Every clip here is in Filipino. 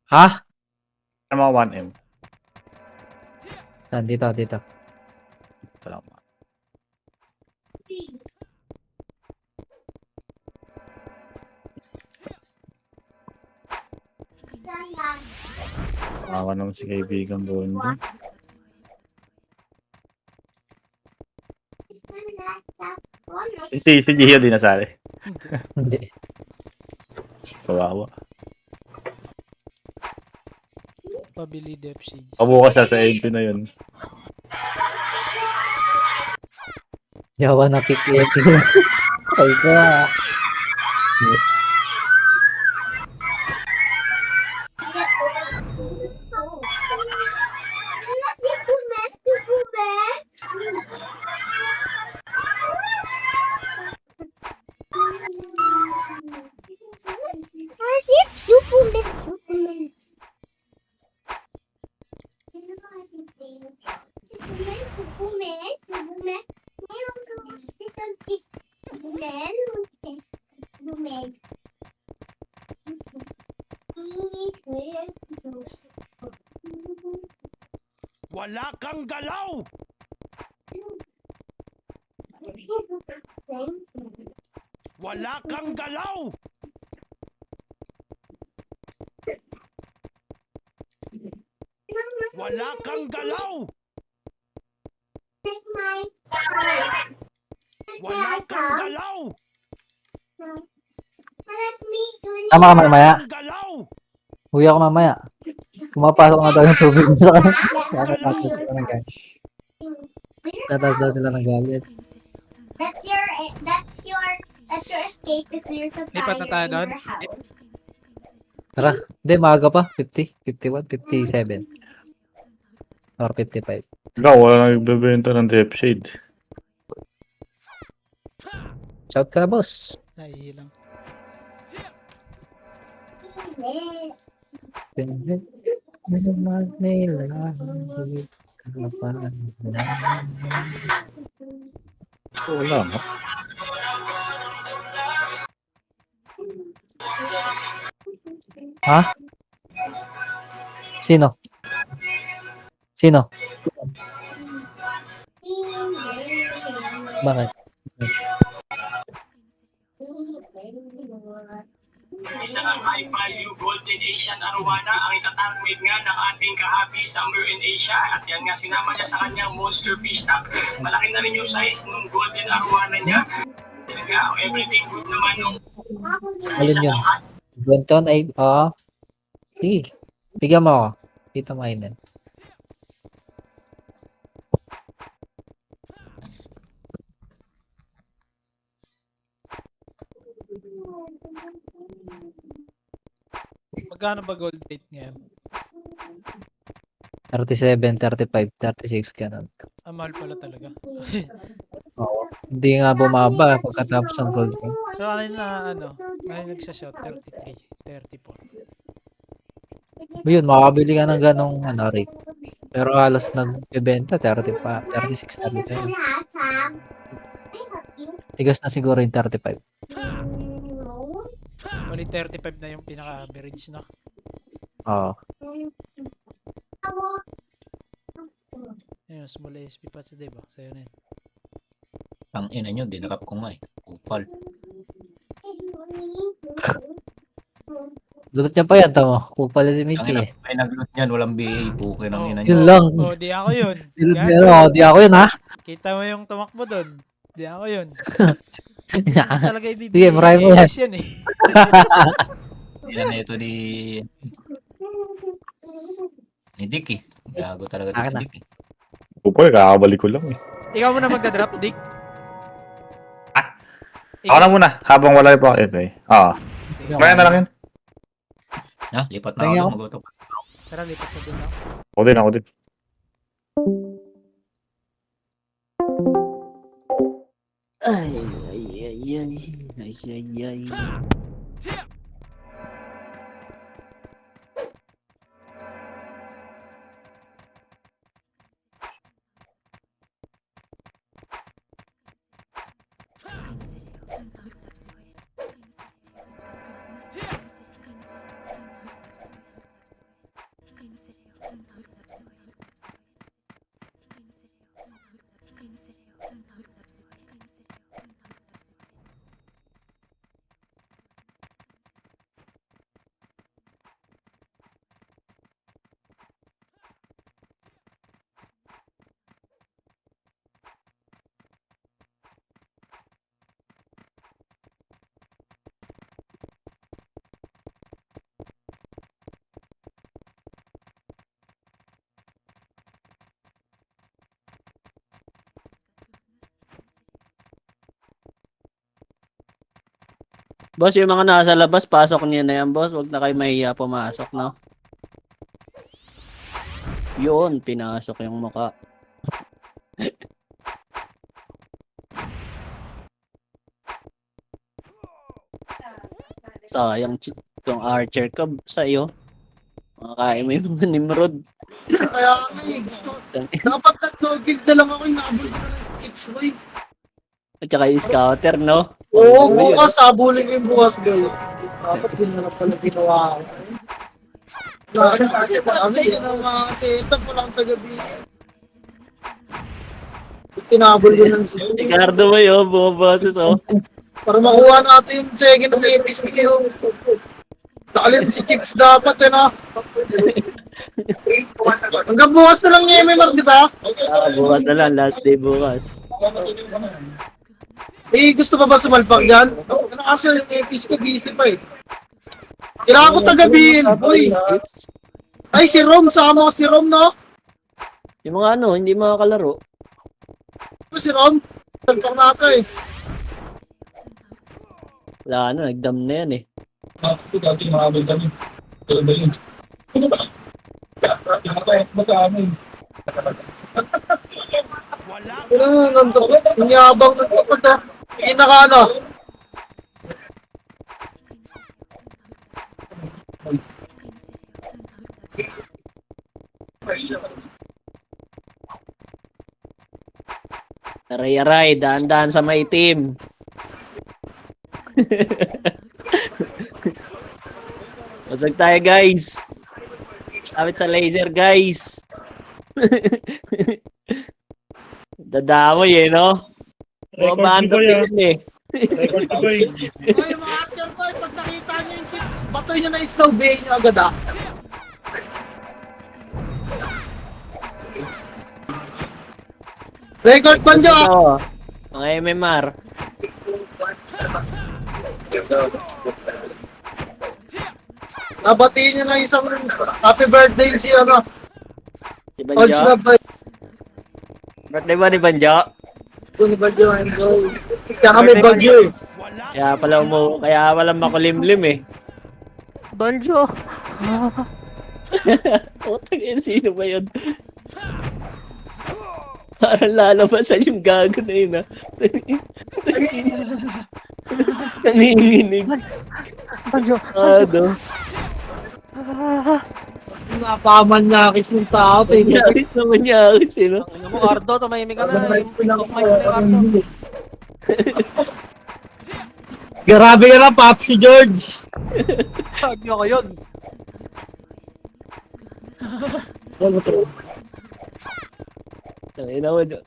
Ha? Ano mga 1M? Dito, dito. Ito lang. Kawawa naman si kaibigan Bondo. Si Gio din nasali. Hindi. Hindi. Kawawa. Pabili Dep Shades. Pabukas na sa MP na yun. Yawa na kikiki. Ay ka. Superman. Wala kang galaw! Wala kang galaw! Wala kang galaw! Wala kang galaw! Tama ka mamaya. Kang galaw! Uwi ako mamaya. Pumapasok na daw yung tubig sa kanya. Galaw! Tatas daw sila ng galit. That's your escape if there's a Lipat na fire tayo in doon? your house. Tara. Hindi, maaga pa. 50, 51, 57. Or 55. Ikaw, wala nang nagbebenta ng Dep Shade. Shout ka, boss. Nahihilang. Wala nga. Ha? Sino? Sino? Bakit? Isa ng high-value golden Asian arowana ang itatarget nga ng ating kahabi Summer in Asia at yan nga sinama niya sa kanyang monster fish tank. Malaki na rin yung size ng golden arowana niya. Talaga, everything good naman yung Alin yun? Benton ay... Sige. Bigyan mo ako. Dito mainin. Magkano ba gold rate ngayon? 37, 35, 36, ganun. Mahal pala talaga. Oo. Hindi nga bumaba pagkatapos ng gold ring. Pero kanina ngayon nagsashot 33, 34. Yun, makakabili ka ng ganong rate. Pero halos nagbebenta 35, 36, 37. Tigas na siguro yung 35. Bali 35 na yung pinaka-average, no? Oo. Ayun, small ASP pa sa diba? Sa'yo na yun. Ang ina nyo, dinakap ko nga eh. Kupal. Lulot niya pa yan, tamo. Kupal si Ang Mickey ina, eh. may nag-loot yan, walang BA, puke ng ina nyo. Yun lang. Di ako yun. Lulot Gago. niya, di ako yun ha. Kita mo yung tumakbo doon. Di ako yun. Sige, Talaga ibibigay marami mo yan. yan eh. Yan na ito ni Dick eh. Gago talaga ito Akin si na. Dick eh. Kupal, kakabalik ko lang eh. Ikaw muna magda-drop, Dick. Ako na muna, habang wala pa ako FA. Kaya na lang yun. Ha? Lipat na Tingin ako ako. doon, magutok. Tara, lipat na din ako. Ako din. Ay, ay, ay, ay, ay, ay, ay. Boss, yung mga nasa labas, pasok niyo na yan, boss. Huwag na kayo mahiya pumasok, no? Yun, pinasok yung mukha. Sayang kung archer ka sa'yo. Makakain mo yung mga Nimrod. Kaya nga eh, gusto dapat nag-no-build na lang ako yung nakabul ko ng skips ko eh. At saka yung scouter, no? Oo, bukas, abulin ko yung bukas boy. Dapat yun na lang pala ginawa ko. Kasi yun ang mga setup, walang tagabi. Tinabol ko ng skips. Ricardo mo yun, bumaboses, oh. Para makuha natin yung second ng episode yung nakalit si Chips dapat yun ah. Hanggang bukas na lang ni MMR, di ba? Bukas na lang, last day bukas. Eh, gusto pa ba sumalpak dyan? Ano kaso yung episode ko, busy pa eh. Kailangan ko tagabihin, boy. Ay, si Rom, sama ko si Rom, no? Yung mga ano, hindi makakalaro. Ano si Rom? Salpak na ito eh. Wala na, nagdam na yan eh. Wala Ano mo, nandun? Inyabang nandun pa to. Pinaka ano? Aray-aray, daan-daan sa maitim. Basag tayo, guys. Lapit sa laser, guys. Dadamoy eh, no? Bumabando yun eh. Ay, yung mga archer boy, pag nakita nyo yung Chips, batoy nyo na slow bay nyo agad ah. Record pa nyo ah. Oo. Mga MMR. Nabatiin nyo na isang happy birthday si ano, Si Odds na Banjo. ba? Birthday ba ni Banjo? Kung ni Bagyo, kaya kami Bagyo eh. wala Kaya pala makulimlim eh. Banjo. Putang ina, sino ba yun? Parang lalabasan yung gago na yun, ah. Nanginginig. Banjo. Ano? Napamanyakis ng tao. Manyakis na manyakis, eh, no? Ano mo, Ardo, tumahimik ka na. Yung mic na Ardo. Grabe ka na, Pop, si George. Sabi ako yun. Tangina mo dyan.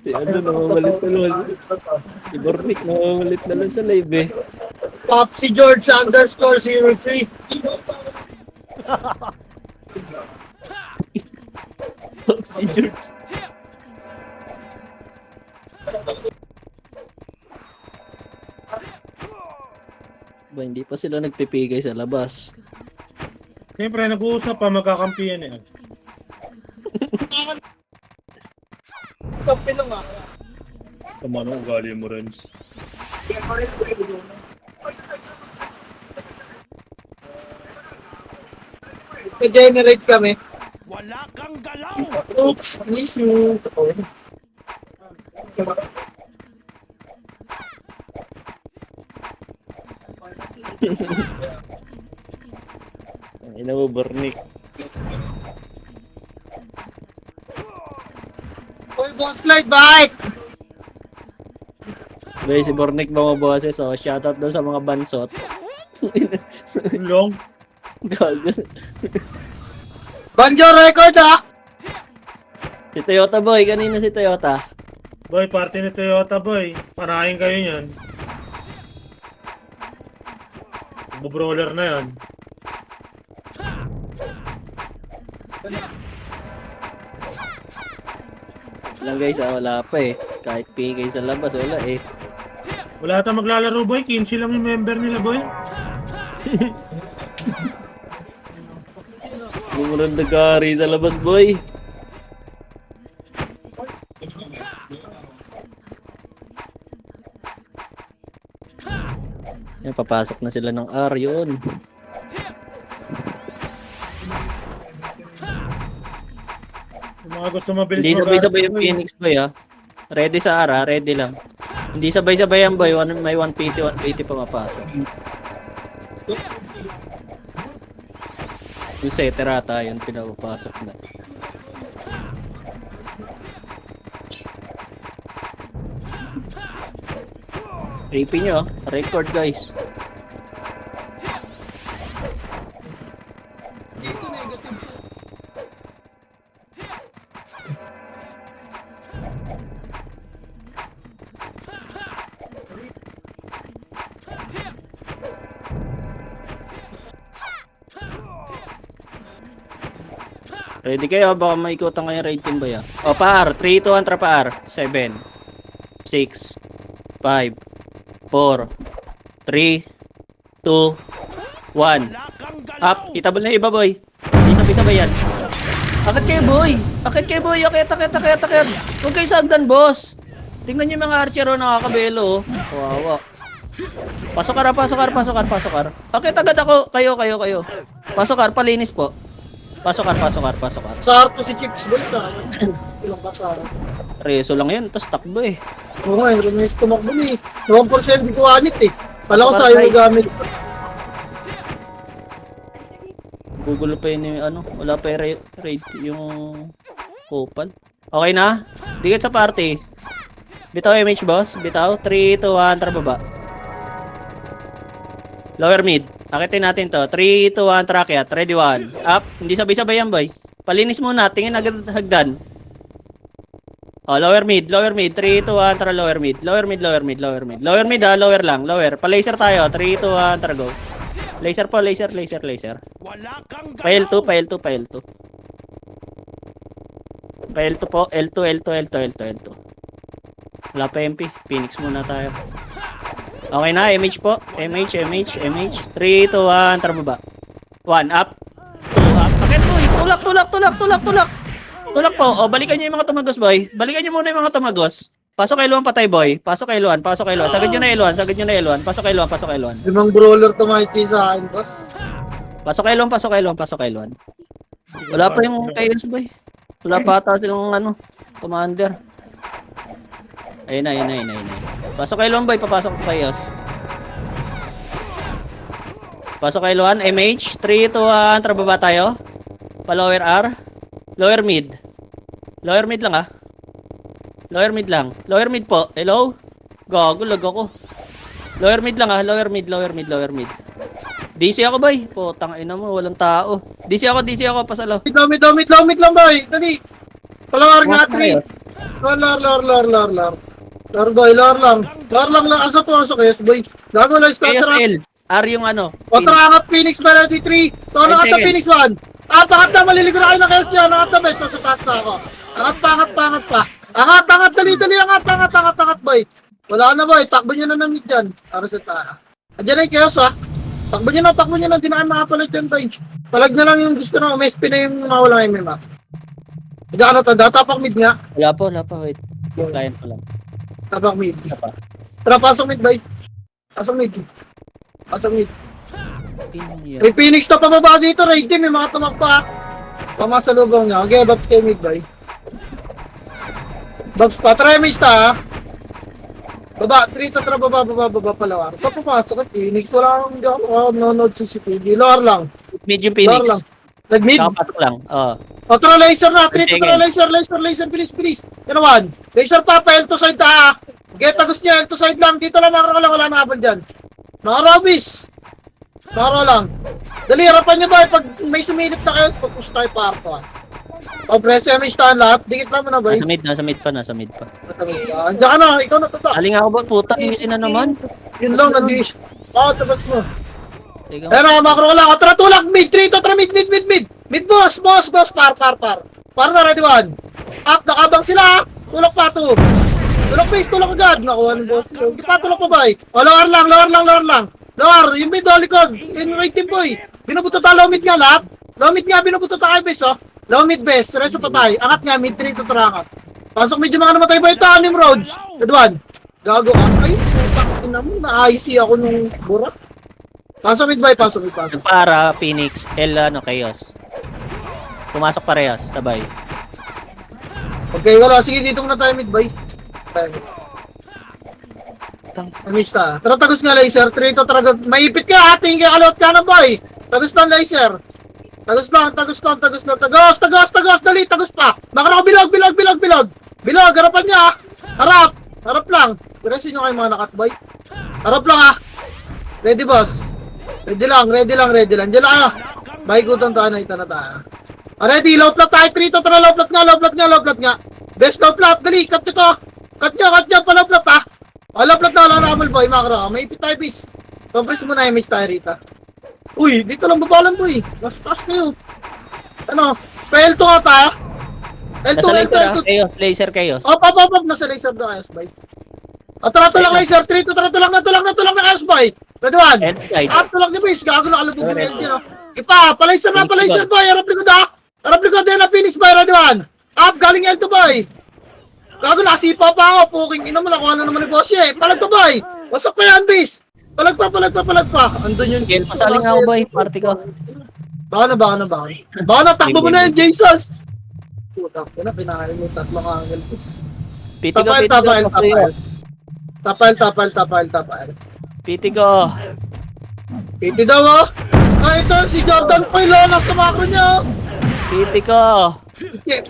Si ano, namamalit na lang. Si Bornik, namamalit na lang sa live eh. Pop, si George _ 03. Si George. Ba, hindi pa sila nagpipigay sa labas. Siyempre, nag-uusap pa, magkakampiyan eh. Isang pilong ah. Tama na, ugali mo rin. Generate kami. Wala kang galaw. Oops, issue. Ina mo, Bornik. Oy, boss Clyde, bike! Bay, si Bornik bumaboses, oh. Shoutout doon sa mga bansot. Long. Gago. Banjo record ah! Si Toyota boy, kanina si Toyota. Boy, party ni Toyota, boy. Panahin kayo yan. Bubroller na yan. Lang guys, wala pa eh. Kahit PK sa labas, wala eh. Wala ata maglalaro, boy. 15 lang yung member nila, boy. Lumunod na kari sa labas, boy. Yan, papasok na sila ng R yun. Yung mga gusto mabilis Hindi sabay-sabay yung Phoenix boy ah. Ready sa R ah, ready lang. Hindi sabay-sabay yan boy, may 1PT, 180 pa mapasok. Yung setter ata yun, pinapapasok na. Rapin nyo, record guys. Ready kayo? Baka maikutan kayo raid team ba ya? O, par. 3, 2, 1, par. 7, 6, 5, 4, 3, 2, 1. Up. Itabol na iba, boy. Hindi sabay-sabay yan. Akit kayo, boy. Akit kayo, boy. Akit. Huwag kayo sagdan, boss. Tingnan nyo yung mga archero nakakabelo. Kawawa. Pasok kar. Akit agad ako. Kayo. Pasok kar. Palinis po. Pasok kar. Sa Arto si Chips Boy sa ilang pasara. Reso lang yun. Tapos takbo eh. Oo nga, may tumakbo eh. 1% di ko anit eh. Pala ko sa'yo gamit. Gugulo pa yun yung ano. Wala pa yung rate yung Opal. Okay na? Dikit sa party. Bitaw MH boss. Bitaw. 3, 2, 1. Tara baba. Lower mid. Akitin natin to. 3, 2, 1. Trakyat. Ready 1. Up. Hindi sabay-sabay yan boy. Palinis muna. Tingin agad hagdan. Oh, lower mid. 3, 2, 1. Tara lower mid. Lower mid ha. Lower lang. Lower. Pa-laser tayo. 3, 2, 1. Tara go. Laser po. Laser. Wala kang galaw. Pa L2 po. L2. Wala pa MP. Phoenix muna tayo. Okay na. MH po. MH. 3, 2, 1. Tara baba. 1 up. 2 up. Akit po. Tulak. Tulak po. O, balikan nyo yung mga tumagos, boy. Balikan nyo muna yung mga tumagos. Pasok kay Luan patay, boy. Pasok kay Luan. Sagad nyo na Luan. Pasok kay Luan. Limang brawler tumakiti sa akin, boss. Pasok kay Luan. Wala pa yung chaos, boy. Wala pa ata silang ano, commander. Ayun na. Pasok kay Luan, boy. Papasok ko chaos. Pasok kay Luan. MH. 3, 2, 1. Trababa tayo. Pa-lower R. Lower mid. Lower mid lang ah. Lower mid po. Hello? Gago, lag ako. Lower mid lang ah. Lower mid. DC ako, boy. Putang ina mo, walang tao. DC ako, pasalo. Mid lang, boy. Dali. Palawar nga, 3. Lor. Lor, boy, lor lang. Asa to, yes, boy. Gago lang, Chaos starter. L. R yung ano. Angat Phoenix, Melody 3. Tono ka Phoenix 1. Pangat na, maliligo na kayo ng chaos dyan. Angat na, best. Sa taas na ako. Angat pa. Angat, dali, angat, boy. Wala na, boy. Takbo nyo na ng mid dyan. Para sa taas. Andiyan na yung chaos, ha. Takbo nyo na. Hindi na kayo makapalag dyan, boy. Palag na lang yung gusto na. May spin na yung mga walang MM, ha. Andiyan ka na, tanda. Tapak mid nga. Wala pa. Wait. Client pa lang. Tapak mid. Isa pa. Tara, pasok mid, boy. Pasok mid. Yan. May Phoenix na pababa dito, raid team. May mga tumakpa. Pamasalugong niya. Okay, Babs kay mid, boy. Babs pa. Try mid ha. Baba, 3 to tara, baba pala. So, pumasok at Phoenix. Wala akong no CCTV. Lower lang. Mid yung Lower Phoenix. lang. Nag-mid. Nakapasok lang. O, tara, laser na. 3 to Sige. tara, laser. Bilis. Yan naman. Laser pa, L2 side ha. Get agos niya, L2 side lang. Dito lang, makro lang. Wala na habang dyan. Nakarabis. Makro lang. Dali, harapan niyo ba? Pag may sumilip na kayo, pag-push tayo pa arto ha. O, press MH tahan lahat. Dikit lang mo na ba? Nasa mid pa. Andiyan ka na, ikaw na tata. Aling ako ba? Puta, isin na naman. Yun lang, nag-dish. Tabas mo. Teka. Ayan na, makro lang. O, tara, tulak, mid, 3 to, tara, mid. Mid, boss, par. Par na, ready 1. Up, nakabang sila, ha. Tulak pa, 2. Tulak agad. Nakuha ng boss. Hindi pa, tulak pa, bay. O, lower lang. Lower, yung mid, likod. In right team, boy. Binubuto tayo, low mid nga, lahat. Low mid nga, binubuto tayo, best, oh. Low mid, best. Resto pa tayo. Angat nga, mid, 3 to, tara, angat. Pasok medyo mga namatay ba ito, Anim Roads. Ready 1. Gago ka. Ay, putang ina mo, na-IC ako nung burak. Pasok mid boy, pasok mid, pasok. Para Phoenix, Chaos. Pumasok parehas, sabay. Okay, wala. Sige, dito muna tayo mid boy. Miss ka. Tara, tagos nga laser. Trito, tara. Maipit ka, ating kakalot ka na boy. Tagos lang laser. Tagos lang. Dali, tagos pa. Makara ko bilog. Bilog, harapan niya. Harap lang. Diretso nyo kayo mga nakatboy. Harap lang ah. Ready boss. Ready lang. Diyan lang kayo. Mahigutan tayo na ita na tayo. Ready, low plot tayo. Trito, tara, low plot nga. Best low plot. Dali, cut nyo to. Cut nyo, pa low plot ah. Low plot na, wala na kamal boy. Makara ka. May ipit tayo bis. Compress muna yung miss tayo rita. Uy, dito lang babalan boy. Mas kayo. Ano? P-L2 nga tayo. Nasa laser Chaos, laser Chaos. Op. Nasa laser na kayo, boy. Tara, tulak laser. 3, tulak na kayo, boy. Ready one. And guide. Tulak niyo, boys. Gago na kalabog yung LG, no? Palaser, boy. Harap likod, ha? Harap likod din na Phoenix, boy. Ready one. Galing L2, boy. Gago na, sipa pa ako. Puking ina mo, nakuha na naman ni boss, eh. Palag pa, boy. Wasak pa yan, bis. Palag pa. Andun yun. Pasaling nga ako, boy. Party ko. Baka na, takbo mo na yan, Jesus. Putak ko na, pinakain mo tatlong angle, bis. Piti ko. Tapal. Piti ko. Piti daw, oh. Ito, si Jordan Poy, lola sa macro niya, oh. Piti ko.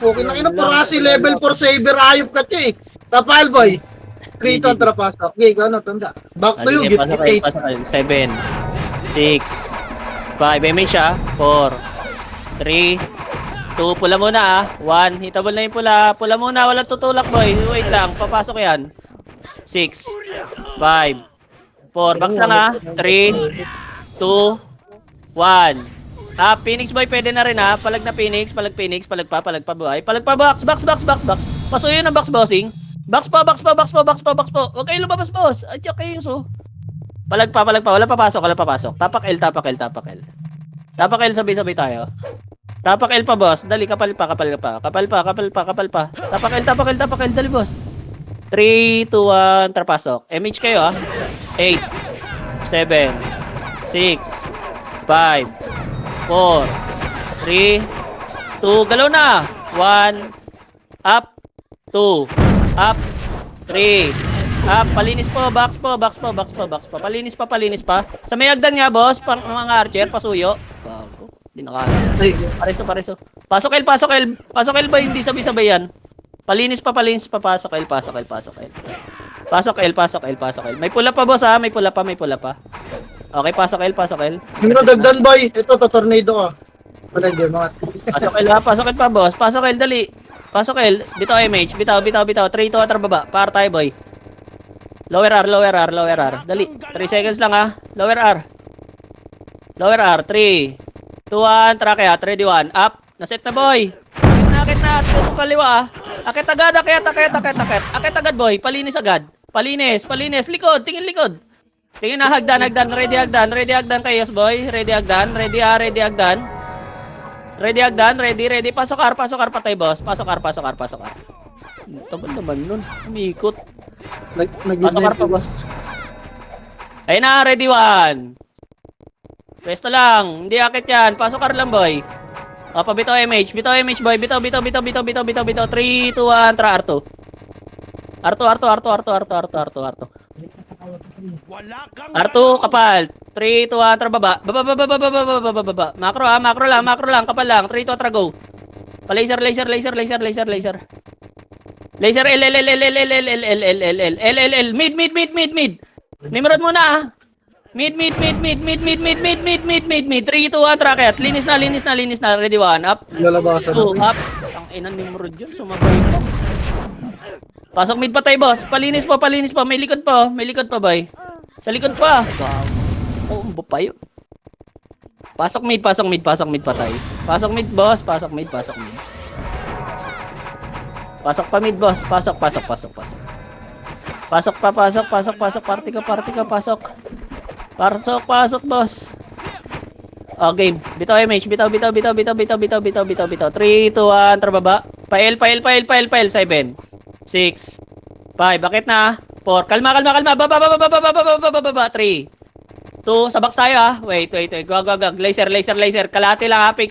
Pukin na ina, parasi level 4 saber, ayop ka, che. Tapal, boy. Krito ang trapasok. Okay, ano, tanda. Back to you, get 8. 7, 6, 5, image siya. 4, 3, 2, pula muna ah. 1, hitable na yung pula. Pula muna, walang tutulak boy. Wait lang, papasok yan. 6, 5, 4, box lang ah. 3, 2, 1. Phoenix boy, pwede na rin ha. Palag na Phoenix, palag pa boy. Palag pa box. Pasuyo ng box bossing. Box pa. Huwag kayo lumabas boss. Ay, okay so. Palag pa. Wala papasok. Tapak L. Tapak L, sabay-sabay tayo. Tapak L pa boss. Dali, kapal pa. Tapak L, dali boss. 3, 2, 1, trapasok. MH kayo ah. 8, 7, 6, 5, 4, 3, 2, galaw na. 1, up, 2, up, 3, up, palinis po, box pa. Palinis pa. Sa may agdan nga, boss, pang mga archer, pasuyo. Bago, di nakala. Pareso. Pasok L ba, hindi sabay-sabay yan. Palinis pa, pasok L. May pula pa, boss, ha? May pula pa. Okay, pasok L. Yung nadagdan, boy. Ito, tornado ka. Wala dyan, mga. Pasok L pa, boss. Pasok L, dali. Pasok L. Bitaw MH. Bitaw. 3, 2, atras baba. Para tayo, boy. Lower R. Dali. 3 seconds lang, ha. Lower R. 3, 2, 1. Track ya. Ready 1. Up. Naset na, boy. Akit na. Ito kaliwa, ha. Akit agad, boy. Palinis agad. Palinis. Likod. Tingin likod. Tingin na, hagdan. Ready hagdan kayo, boy. Ready hagdan. Ready. Pasok R patay, boss. Pasok R. Tagal naman nun. Umikot. Pasok R pa, boss. Ayun na, ready 1. Pwesto lang. Hindi akit yan. Pasok R lang, boy. Pabitaw MH, boy. Bitaw. 3, 2, 1, tra R2. R2, kapal. 3, 2, 1, tra baba. Macro lang, kapal lang. 3, 2, tra go. Laser. Laser L. Mid. Nimrod muna ah. Mid. 3, 2, 1, tra kayat. Linis na. Ready 1, up. Lalabasan. 2, up. Ang ina Nimrod yun, sumabay pa. Pasok mid pa tayo, boss. Palinis pa. May likod pa, boy. Sa likod pa. Oh, pa yun. Pasok mid pa tayo. Pasok mid, boss. Pasok pa mid, boss. Pasok. Pasok, party ka. Pasok, boss. Game. Bitaw MH. Bitaw. 3, 2, 1, trababa. Pail. 7, 6, 5, bakit na? 4, kalma. Baba. 3, 2, sa box tayo ha. Wait. Go. Laser. Kalahati lang ha. Fake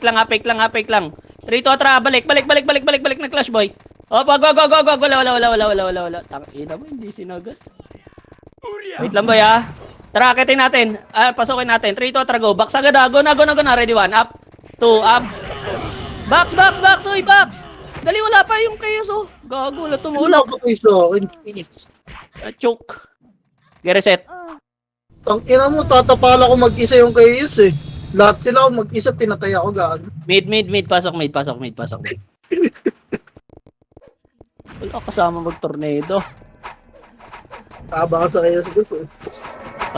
lang. 3, 2, atra. Balik. Nag-clash boy. Oh, go. Wala. Tangina mo, hindi sinagat. Wait lang boy ha. Tara, akitin natin. Pasukin natin. 3, 2, atra, go. Box agad ha. Go na. Ready, 1. Up. 2, up. Box. Uy, box. Dali, wala pa yung chaos oh. Gago, wala tumulak. Wala ko kayo sa akin. Choke. Get reset. Ang ina mo, tatapala ko mag-isa yung chaos eh. Lahat sila ako mag-isa, pinatay ako gaan. Mid. Pasok mid. Wala kasama mag-tornado. Taba ka sa chaos gusto eh.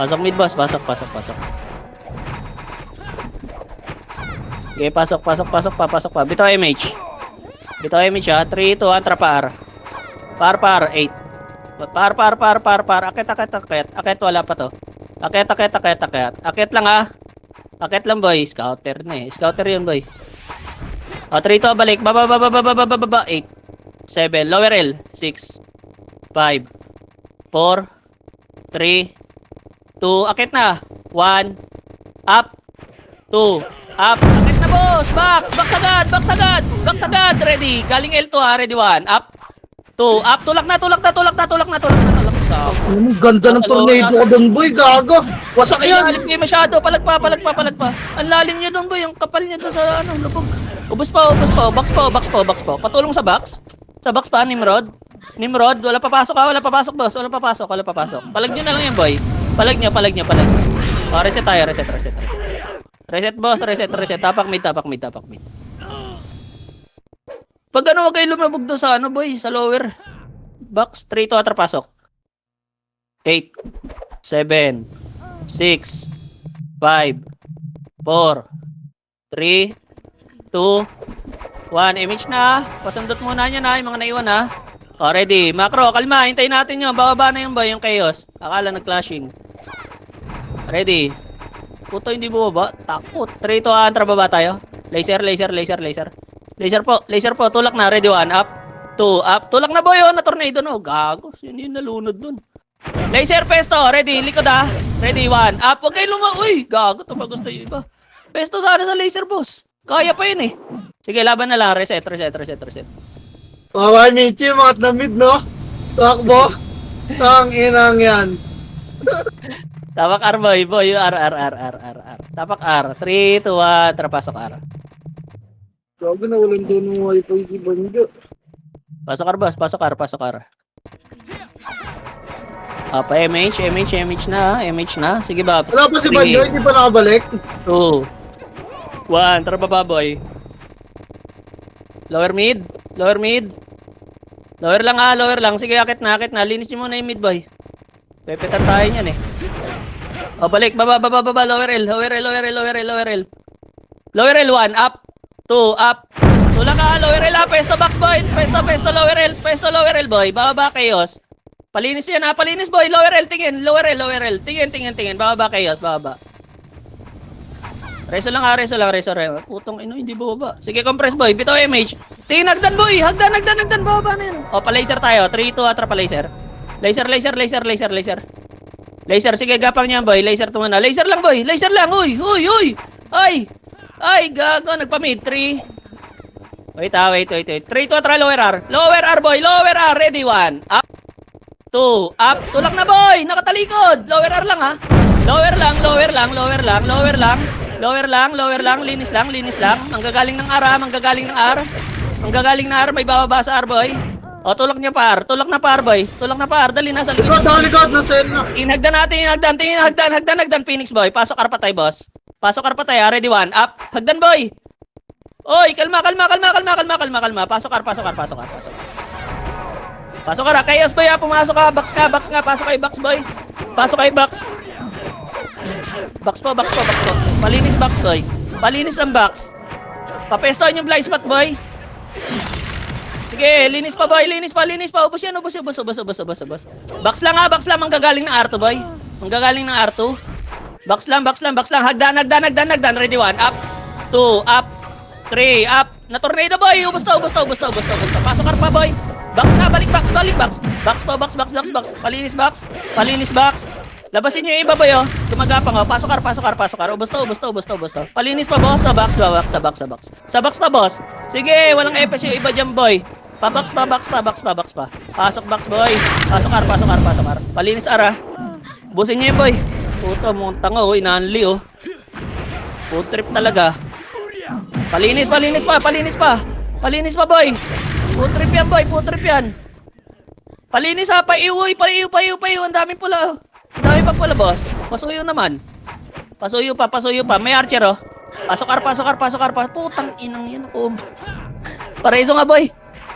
Pasok mid, boss. Pasok. Okay, pasok pa. Bitaw MH ha. 3, 2, atra par. Par, 8. Par. Akit, wala pa to. Akit. Akit lang ha. Akit lang boy. Scouter na eh. Scouter yun boy. O, 3, 2, balik. Baba. 8. 7. Lower L. 6. 5. 4. 3. 2. Akit na. 1. Up. 2. Up. Akit na boss. Box agad. Ready. Galing L2 ha. Ready 1. Up. 2. Up. Tulak na. Ang ganda ng tornado ko doon boy, gago. Wasak Ay, yan. lalim kayo masyado. Palagpa. Ang lalim niya doon boy. Ang kapal niya doon sa lubog. Ubus pa. Box pa. Patulong sa box. Sa box pa, Nimrod. Wala papasok boss. Wala papasok. Palag nyo na lang yan boy. Palag nyo. O, reset tayo. Reset boss. Tapak mid. Pag wag kayo lumabog doon sa boy. Sa lower. Box. 3, 2, atra, pasok. 8, 7, 6, 5, 4, 3, 2, 1. Image na. Pasundot muna niya na yung mga naiwan ha. O, ready. Macro, kalma. Hintayin natin yun. Bababa na yung boy, yung chaos. Akala nag-clashing. Ready. Puto, hindi bumaba. Takot. 3, 2, antra, baba tayo. Laser po. Tulak na. Ready, 1. Up. 2, up. Tulak na boy, oh. Na tornado, no. Gago. Hindi nalunod dun. Laser pesto, ready, likod ha. Ready, 1. Up, huwag kayo uy, gago, ito ba gusto yung iba. Pesto sana sa laser boss. Kaya pa yun eh. Sige, laban na lang. Reset. Kawawa Michi, mga na-mid no? Takbo. Tang inang yan. Tapak R boy, R. Tapak R. 3, 2, 1, trapasok R. Gago na walang doon ng wifi si Banjo. Pasok R boss, pasok R. Pa MH na. Sige ba? Wala pa si Banjo, hindi pa nakabalik. 2, 1, tara baba boy. Lower mid. Lower lang. Sige, akit na. Linis nyo muna yung mid boy. Pepetan tayo niyan eh. O, balik. Baba. Lower L. Lower L, 1. Up. 2. Up. Tulak ka. Lower L. Pesto box boy. Pesto. Lower L boy. Bababa chaos. Palinis yan ha. Palinis boy. Lower L. Tingin. Lower L. Tingin. Bababa chaos. Bababa. Reso lang. Putong ino, hindi bababa. Sige, compress boy. Bitaw MH. Tingin, hagdan boy. Hagdan. Bababa na yan. O, pa-laser tayo. 3, 2, atra pa-laser. Laser. Sige, gapang niyan boy. Laser to muna. Laser lang boy. Uy. Ay, gago. Nagpa-mid. 3. Wait. 3, 2, atra lower R. Lower R boy. Ready, 1. Up. 2. Up. Tulak na boy. Nakatalikod. Lower R lang ha. Lower lang. Linis lang. Manggagaling ng R. May bababa sa R boy. O, tulak niya pa R. Tulak na pa R boy. Dali na sa likod. Likod na sen na. Inhagdan natin. Hagdan. Phoenix boy. Pasok R pa tayo boss. Ready, 1. Up. Hagdan boy. Oy, kalma. Pasok R. Chaos boy ha. Pumasok ka. Box ka. Pasok kayo box boy. Box po. Palinis box boy. Palinis ang box. Papestoin yung blind spot boy. Sige, linis pa boy. Ubus yan. Box lang ha. Manggagaling ng R2 boy. Box lang. Hagdan. Ready, 1. Up. 2. Up. 3. Up. Na tornado boy. Ubus to. Pasok ka pa boy. Box na. Balik box. Box. Palinis box. Labasin nyo yung iba, boy, oh. Gumagapang, oh. Pasok R, pasok R, pasok R. Ubos to, ubos to, ubos to, ubos to. Palinis pa, boss. Sa box, sa box, sa box, sa box. Sa box pa, boss. Sige, walang epes yung iba dyan, boy. Pa-box pa, box pa, box pa, box pa. Pasok, box, boy. Pasok R, pasok R, pasok R. Palinis R, ah. Busin nyo yun, boy. Puto, muntang, oh. Inaanli, oh. Food trip talaga. Palinis, palinis pa, palinis pa. Palinis pa, boy. Food trip yan, boy. Food trip yan. Palinis, ha. Paiuwi, paiuwi, paiuwi, paiuwi. Ang dami pula, oh. Ang dami pa pula, boss. Pasuyo naman. Pasuyo pa, pasuyo pa. May archer, oh. Pasok R, pasok R, pasok R, pasok. Putang inang yan ako. Pareso nga, boy.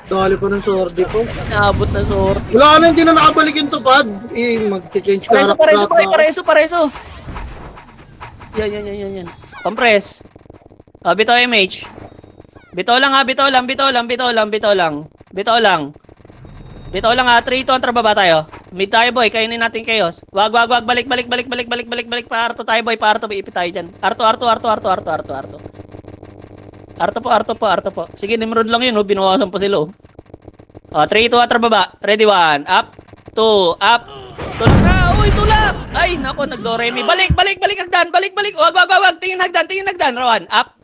Dali ko ng sordi ko. Naabot na sword. Wala na, hindi na nakabalik yung tupad. Mag-change ka. Pareso, pareso, boy. Pareso, pareso. Yan. Compress. Bitaw MH. Bitaw lang, ha. Bitaw lang, bitaw lang, bitaw lang, bitaw lang. Bitaw lang. Bitaw lang, ha. 3-2 ang trababa tayo. Mid tayo, boy. Kainin natin chaos. Wag. Balik. Paarto tayo, boy. Paarto. Ipit tayo dyan. Arto. Arto po. Sige, Nimrod lang yun, oh. Binawasan pa sila, oh. 3-2 ang trababa. Ready, 1. Up. 2. Up. Tulak na. Uy, tulak. Ay, nako, nag-do-re-mi. Balik. Hagdan. Balik. Wag. Tingin hagdan. Rowan. Up.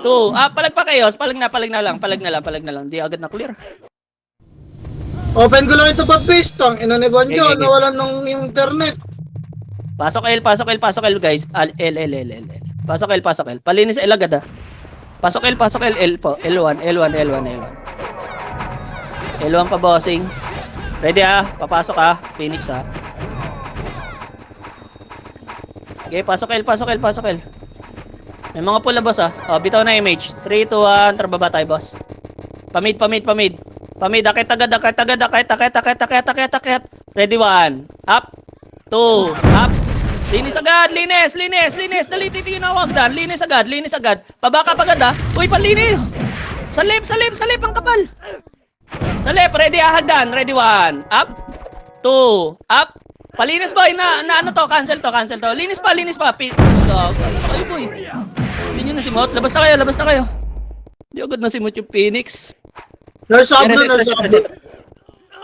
2. Up. Palag pa chaos. Palag na lang. Di agad na clear. Open ko lang ito pag base. Tang ina ni Banjo. Okay. Nawalan ng internet. Pasok L, guys. L. Pasok L. Palinis L agad, ah. Pasok L po. L1 pa, bossing. Ready, ah. Papasok, ah. Phoenix, ah. Okay, pasok L. May mga pula, boss, ah. Bitaw na image. 3, 2, 1. Trababa tayo, boss. Pamid. Akit agad. Ready, 1. Up. 2. Up. Linis agad. Linis. Dali, titingin na wagdan. Linis agad. Pabaka agad, ah. Uy, panlinis. Salip. Ang kapal. Salip. Ready, ah. Hagdan. Ready, 1. Up. 2. Up. Palinis, boy. Na ano to? Cancel to. Linis pa. Ay, boy. Hindi nyo nasimot. Labas na kayo. Hindi agad nasimot yung Phoenix. Nurse Reset.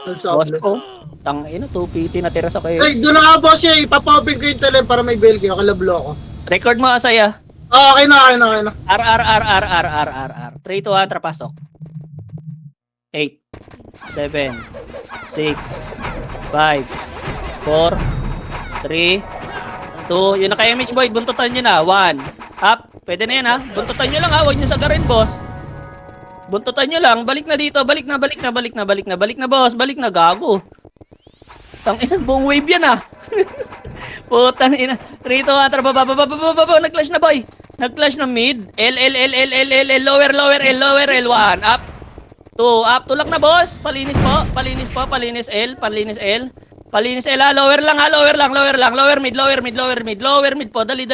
Boss Able. ko. Tangina, 2PT na tira sa kayo. Ay, doon na nga, boss, eh. Ipapa-open ko yung tele para may bail kayo. Kalablo ako. Record mo, Asaya. Okay na. R. 3, 2, 1, trapasok. 8, 7, 6, 5, 4, 3, 2. Yun na kay MH, boy. Buntutan nyo na. 1. Up. Pwede na yan, ha. Buntutan nyo lang, ha. Huwag nyo sagarin, boss. Buntutan nyo lang. Balik na dito. Balik na, boss. Balik na, gago. Tangina, buong wave yan, ah. Putang ina. 3, 2, 1, trababa. Nag-clash na, boy. Nag-clash na mid. L. Lower, L. 1. Up. 2. Up. Tulak na, boss. Palinis L. Palinis L, ha. Lower lang. Lower mid po. Dali.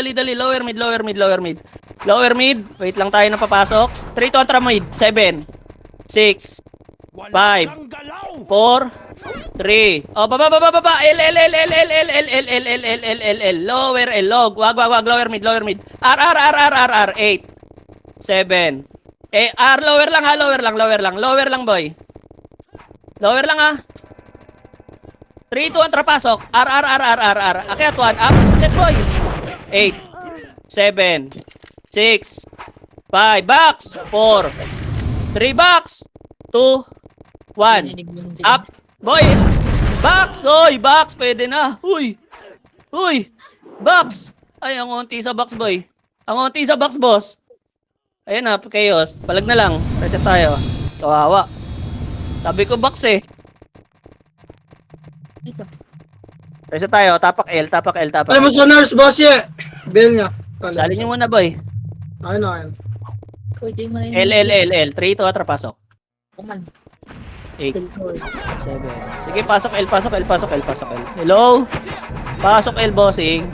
Lower mid. Wait lang tayo na papasok. 3 to atra mid. 7, 6, 5, 4, 3. Baba. L. Lower L. Wag. Lower mid. R. 8, 7. R, lower lang, ha. Lower lang, boy. Lower lang, ha. 3, 2, 1, trapasok. R. Akyat 1, up. Set, boy. 8, 7, 6, 5, box. 4, 3, box. 2, 1, up. Boy, box. Oy, box. Pwede na. Uy, box. Ay, ang unti sa box, boy. Ang unti sa box, boss. Ayan na, chaos. Palag na lang. Reset tayo. Kawawa. Sabi ko box, eh. Reset tayo. Tapak L. Alam mo sa nurse, boss, eh. Bail niya. Salin nyo muna, boy. Ayun. L. 3 to atrapasok. 8, 7. Sige, pasok L. Hello? Pasok L, bossing.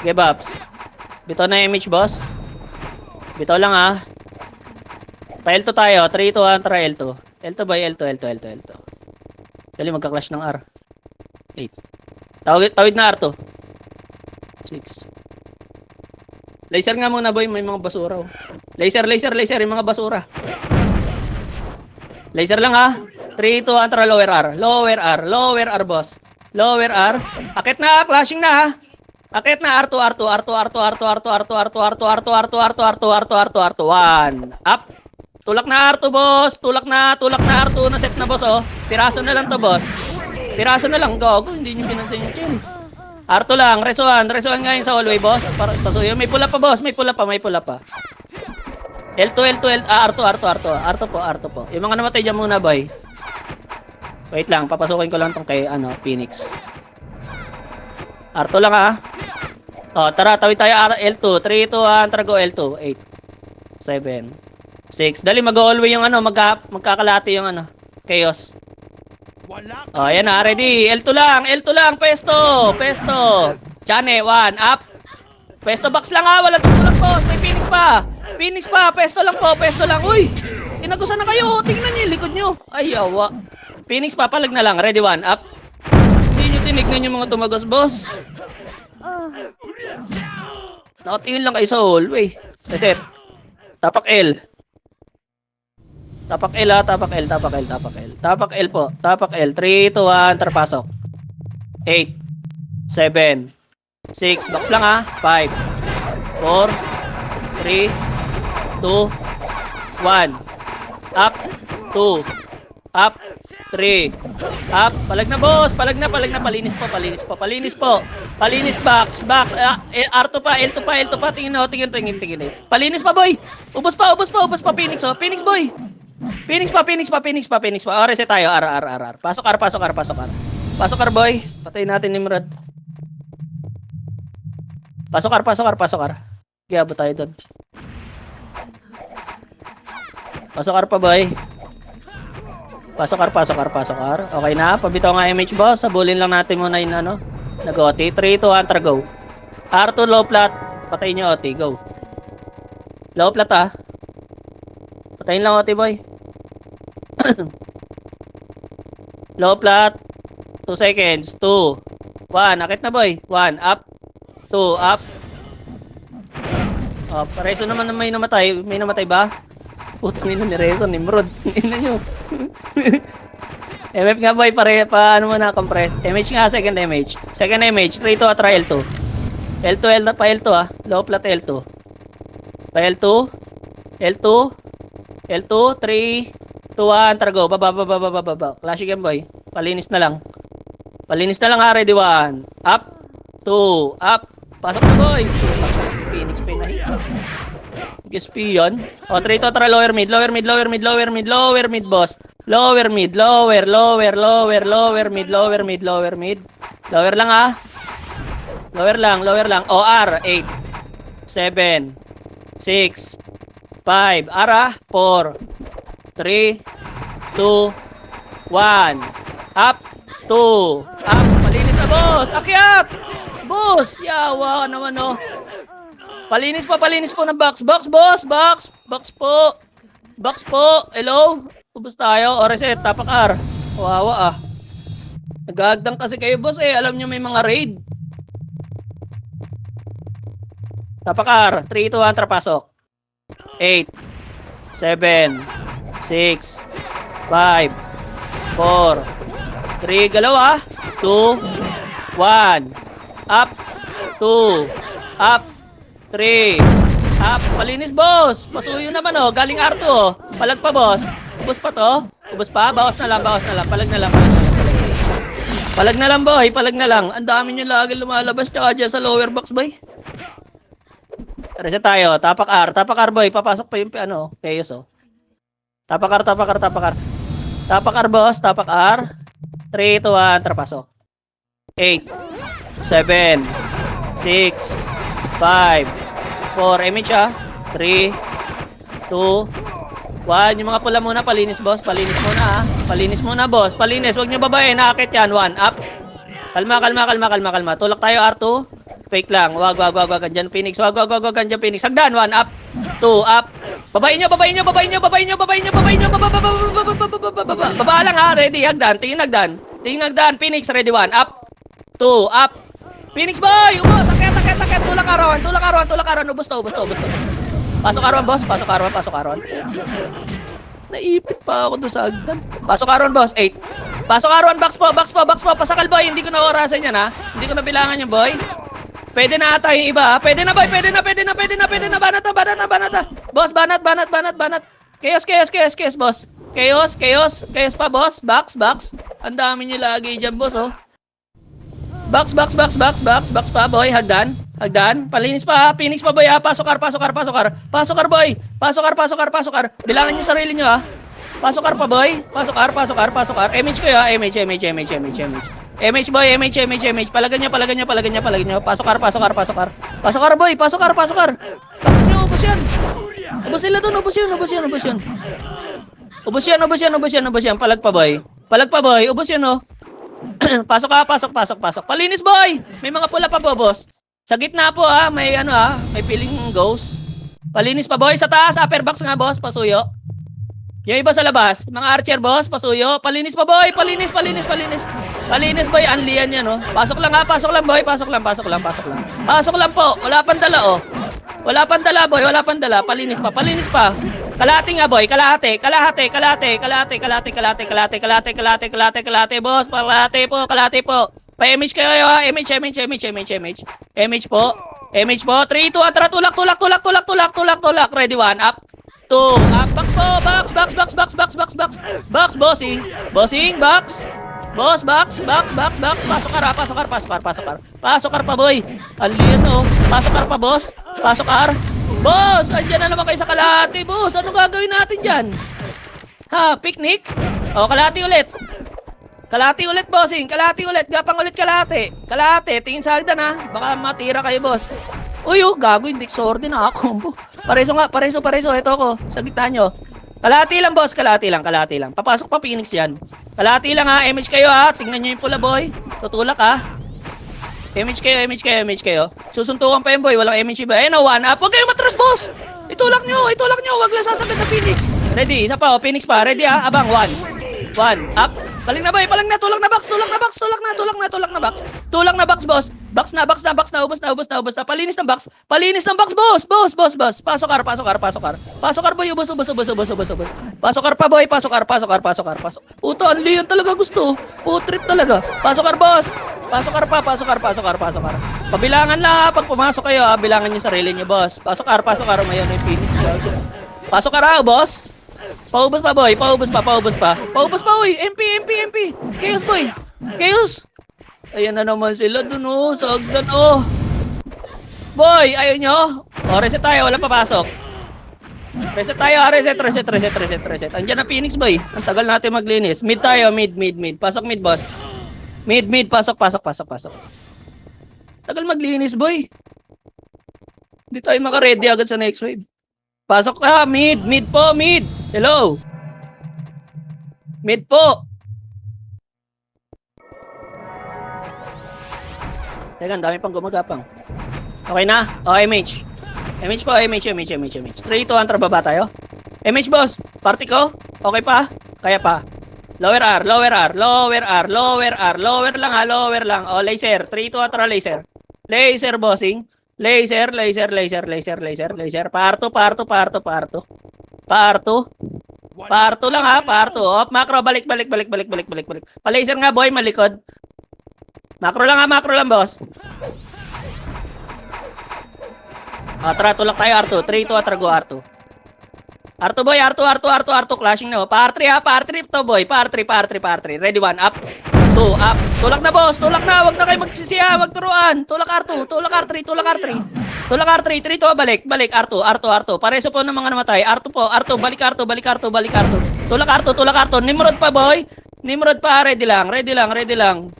Okay, Babs. Bitaw na image, boss. Bitaw lang, ha. Pa-L2 tayo. 3 to 1, try L2. L2 by L2. Dali, magka-clash ng R. 8. Tawid na R2. 6. Laser nga muna, boy. May mga basura, oh. Laser. Yung mga basura. Laser lang, ha. 3, 2, 1, try lower R, boss. Lower R. Akit na, clashing na ha. Akit na, R2, R2, R2, R2, R2, R2, R2, R2, R2, R2, R2, R2, R2, R2, R2, R2, 1. Up. Tulak na R2, boss. Tulak na R2. Na set na, boss, oh. Piraso na lang to, boss. Piraso na lang, gago. Hindi nyo pinansin yung chin. R2 lang, resuhan ngayon sa hallway, boss. Para pasuyo. May pula pa, boss. May pula pa. L2, R2 po. Yung mga namatay dyan muna, boy. Wait lang, papasukin ko lang tong kay, Phoenix. R2 lang, ha. O, tara, tawid tayo L2. 3, 2, 1, tara go L2. 8, 7, 6. Dali, mag-hallway yung magkakalati yung chaos. O, ayan na, ready. L2 lang, pesto. Chane, 1, up. Pesto box lang ha, walang tulak boss. May Phoenix pa, pesto lang. Uy, tinagusan na kayo, tingnan niyo yung likod niyo. Ay, yawa. Phoenix pa, palag na lang, ready 1, up. Hindi niyo tinignan yung mga tumagos, boss. Nakatingin lang kayo sa hallway. Reset. Tapak L. Tapak L ha, tapak L po. Tapak L. 3, 2, 1, tarapasok. 8, 7, 6, box lang ha. 5, 4, 3, 2, 1. Up, 2, up, 3, up. Palag na boss, palag na. Palinis po. Palinis box. R2 pa, L2 pa. Tingin. Palinis pa boy. Ubos pa, Phoenix oh. Phoenix boy. Phoenix pa. Oh, reset tayo. R. Pasok R. Pasok R boy. Patayin natin ni Nimrod. Pasok R. Kaya abot tayo doon. Pasok R pa boy. Pasok R. Okay na, pabitaw nga MH boss. Sabulin lang natin muna yung nag-OT. 3, 2, 1, tara go. R2 low plat. Patayin nyo OT, go. Low plat ha. Patayin lang OT boy. Low plat. 2 seconds. 2, 1. Akit na boy. 1, up. 2, up. Oh, pareso naman na may namatay. May namatay ba? Putang ina ni Rezo, Nimrod. Ina nyo. MF nga boy, paano mo na-compress? MH nga, second MH. 3 to atra L2. L2 ha. Low plat L2. Pa L2. 3, 2, 1, tara go. Baba. Clash again boy. Palinis na lang ha, ready 1. Up. 2, up. Pasok na boy. Phoenix pa yung guess P yun. O, 3 to tara lower mid, boss. Lower mid. Lower lang ha. Lower lang. O, R. 8, 7, 6, 5. R ha. 4, 3, 2, 1. Up. 2. Up. Malinis na boss. Akyat. Boss. Yawa naman oh. Palinis po ng box. Box po. Hello? Ubus tayo. O reset, tapak R. Wawa ah. Nag-aagdang kasi kayo boss eh. Alam nyo may mga raid. Tapak R. 3, 2, 1, trapasok. 8, 7, 6, 5, 4, 3, galaw ah. 2, 1. Up. 2, up. 3, up, palinis boss. Pasuyo naman oh, galing R2 oh. Palag pa boss. Ubos pa to. Bawas na lang. Palag na lang boy, Ang dami nyo lagi lumalabas tsaka dyan sa lower box boy. Reset tayo, tapak R boy, papasok pa yung chaos oh. Tapak R. Tapak R boss, tapak R. 3, 2, 1, trapasok. 8, 7, 6, 5, 4, MH ah. 3, 2, 1. Yung mga pula muna, palinis boss. Palinis muna boss. Huwag nyo babae, nakakit yan. 1, up. Kalma. Tulak tayo R2. Fake lang. Wag. Andyan Phoenix. Wag. Andyan Phoenix. Hagdan, 1, up. 2, up. Babae nyo. Baba lang ha, ready. Hagdan. Tingin hagdan. Phoenix, ready 1, up. 2, up. Phoenix boy! Ubos! Akit! Tulak arawan! Ubos to. Pasok arawan, boss. Naipit pa ako doon sa agdan. Pasok arawan, boss. 8, Pasok R1, box po. Pasakal boy, hindi ko na orasan yan ha. Hindi ko na bilangan yung boy. Pwede na ata yung iba ha. Pwede na boy, pwede na. Banat na. Boss, banat. Chaos, boss. Chaos pa, boss. Box. Ang dami niyo lagi dyan, boss, oh. Box pa, boy. Hagdan. Palinis pa, ha. Phoenix pa, boy, ha. Pasok R, boy. Pasok R. Bilangin niyo sarili niyo, ha. Pasok R pa, boy. Pasok R. MH kayo, ha. MH. MH, boy. MH. Palagan niyo. Pasok R. Pasok R, boy. Pasok R. Pasok niyo, ubos yan. Ubos sila dun, ubos yan. Palag pa, boy. Ubos yan, oh. Pasok. Palinis, boy. May mga pula pa po, boss. Sa gitna po, ha. May may piling ghost. Palinis pa, boy. Sa taas, upper box nga, boss. Pasuyo. Yung iba sa labas. Mga archer, boss. Pasuyo. Palinis pa, boy. Palinis, boy. Anlian yan, oh. Pasok lang, boy. Pasok lang po. Wala pang dala, oh. Boy. Palinis pa. Kalahati nga, boy. Kalahati, boss. Kalahati po. Pa-MH kayo, ha. MH po. 3, 2, atara. Tulak. Ready, 1, up. 2, up. Box po. Box, bossing. Box. Boss, box. Pasok R pa, boy. Alien, oh. Pasok R pa, boss. Boss, andyan na naman kayo sa kalahati, boss. Ano gagawin natin dyan? Ha, picnic? O, kalahati ulit, bossing. Gapang ulit kalahati. Tingin sa hagdan, ha. Baka matira kayo, boss. Uy, oh, gago, hindi sorry na ako. Pareso. Ito ako, sa gitna nyo. Kalahati lang, boss. Kalahati lang. Papasok pa Phoenix yan. Kalahati lang, ha. MH kayo, ha. Tingnan nyo yung pula, boy. Tutulak, ha. MH kayo. Susuntukan pa yun, boy. Walang MH ba? Ayun, 1 up. Huwag kayong matras, boss. Itulak nyo. Huwag lang sasagad sa Phoenix. Ready, isa pa, oh. Phoenix pa. Ready, ha. Abang, 1 up. Paling na, boy. Tulak na box. Tulak na box, boss. Box na. Ubos na. Palinis ng box, boss. Pasok R, boy. Ubos. Pasok R pa, boy. Pasok. Puto, anli yan talaga gusto. Trip talaga. Pasok R, boss. Pasok R. Pabilangan lang, ha. Pag pumasok kayo, ha. Bilangan niyo sarili niyo, boss. Pasok R. Mayan may Phoenix. Pasok R, ha, boss. Paubos pa, boy. Paubos pa, uy. MP. Chaos, boy. Ayan na naman sila dun, oh. Sa hagdan, oh. Boy, ayaw nyo? O, reset tayo. Wala papasok. Reset tayo, ha. Reset. Andiyan na Phoenix, boy. Ang tagal natin maglinis. Mid tayo, mid. Pasok mid, boss. Mid. Pasok. Tagal maglinis, boy. Hindi tayo maka-ready agad sa next wave. Pasok ka, mid po. Hello. Mid po. Teka, ang dami pang gumagapang. Okay na? O, MH. MH po, MH. 3, 2, antra baba tayo. MH, boss. Party ko? Okay pa? Kaya pa. Lower R. Lower lang, ha. Lower lang. O, laser. 3, 2, antra laser. Laser, bossing. Laser. Parto lang, ha. Parto. Op, macro. Balik. Pa-laser nga, boy. Malikod. Macro lang, boss. Tara, tulak tayo, R2. 3, 2, go, R2. R2, boy. R2. Clashing na, oh. Pa-R3, ha. Pa-R3 to, boy. Pa-R3. Ready, 1, up. 2, up. Tulak na, boss. Huwag na kayo magsisiya. Huwag turuan. Tulak R2. Tulak R3. 3, 2, balik. R2. Pareso po ng mga namatay. R2 po. Balik R2. Tulak R2. Nimrod pa, boy. Ready lang.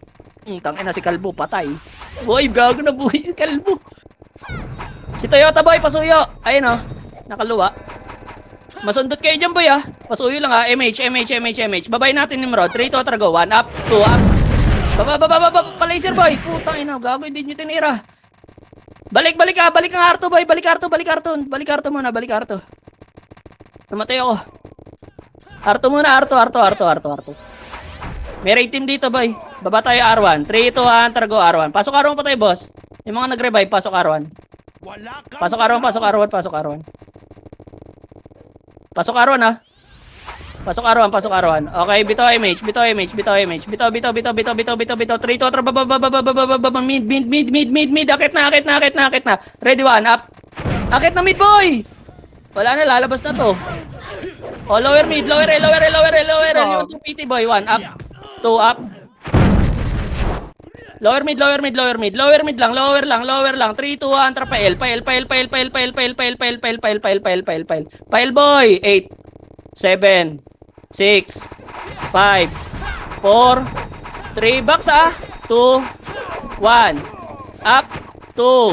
Tangina si Kalbo, patay. Boy, gago na buhay si Kalbo. Si Toyota, boy, pasuyo. Ayun, oh. Nakaluwa. Masundot kayo dyan, boy, ha. Pasuyo lang, ha. MH. Babay natin Nimrod. 3, 2, go. 1, up. 2, up. Baba. Pa-laser, boy. Putang ina, gago, hindi nyo tinira. Balik, ha. Balik ang R2, boy. Balik R2 muna. Namatay ako. R2 muna, R2. May raid team dito, boy. Baba tayo R1. 3, 2, 1, go R1. Pasok R1 pa tayo, boss. Yung mga nag-revive, pasok R1. Pasok R1. Pasok R1, ha. Pasok arawan, pasok arawan. Okay, bitaw image, bitaw image, bitaw image. Bitaw. 3 to atra mid. Akit na. Ready one, up. Akit na mid boy. Wala na, lalabas na to. Oh, lower mid, lower L. Yung 2 PT boy, 1 up. 2 up. Lower mid lang. Lower lang. 3, 2, 1, tra pael. Pael boy. 8, 7, 6, 5, 4, 3, box 2, 1, up, 2,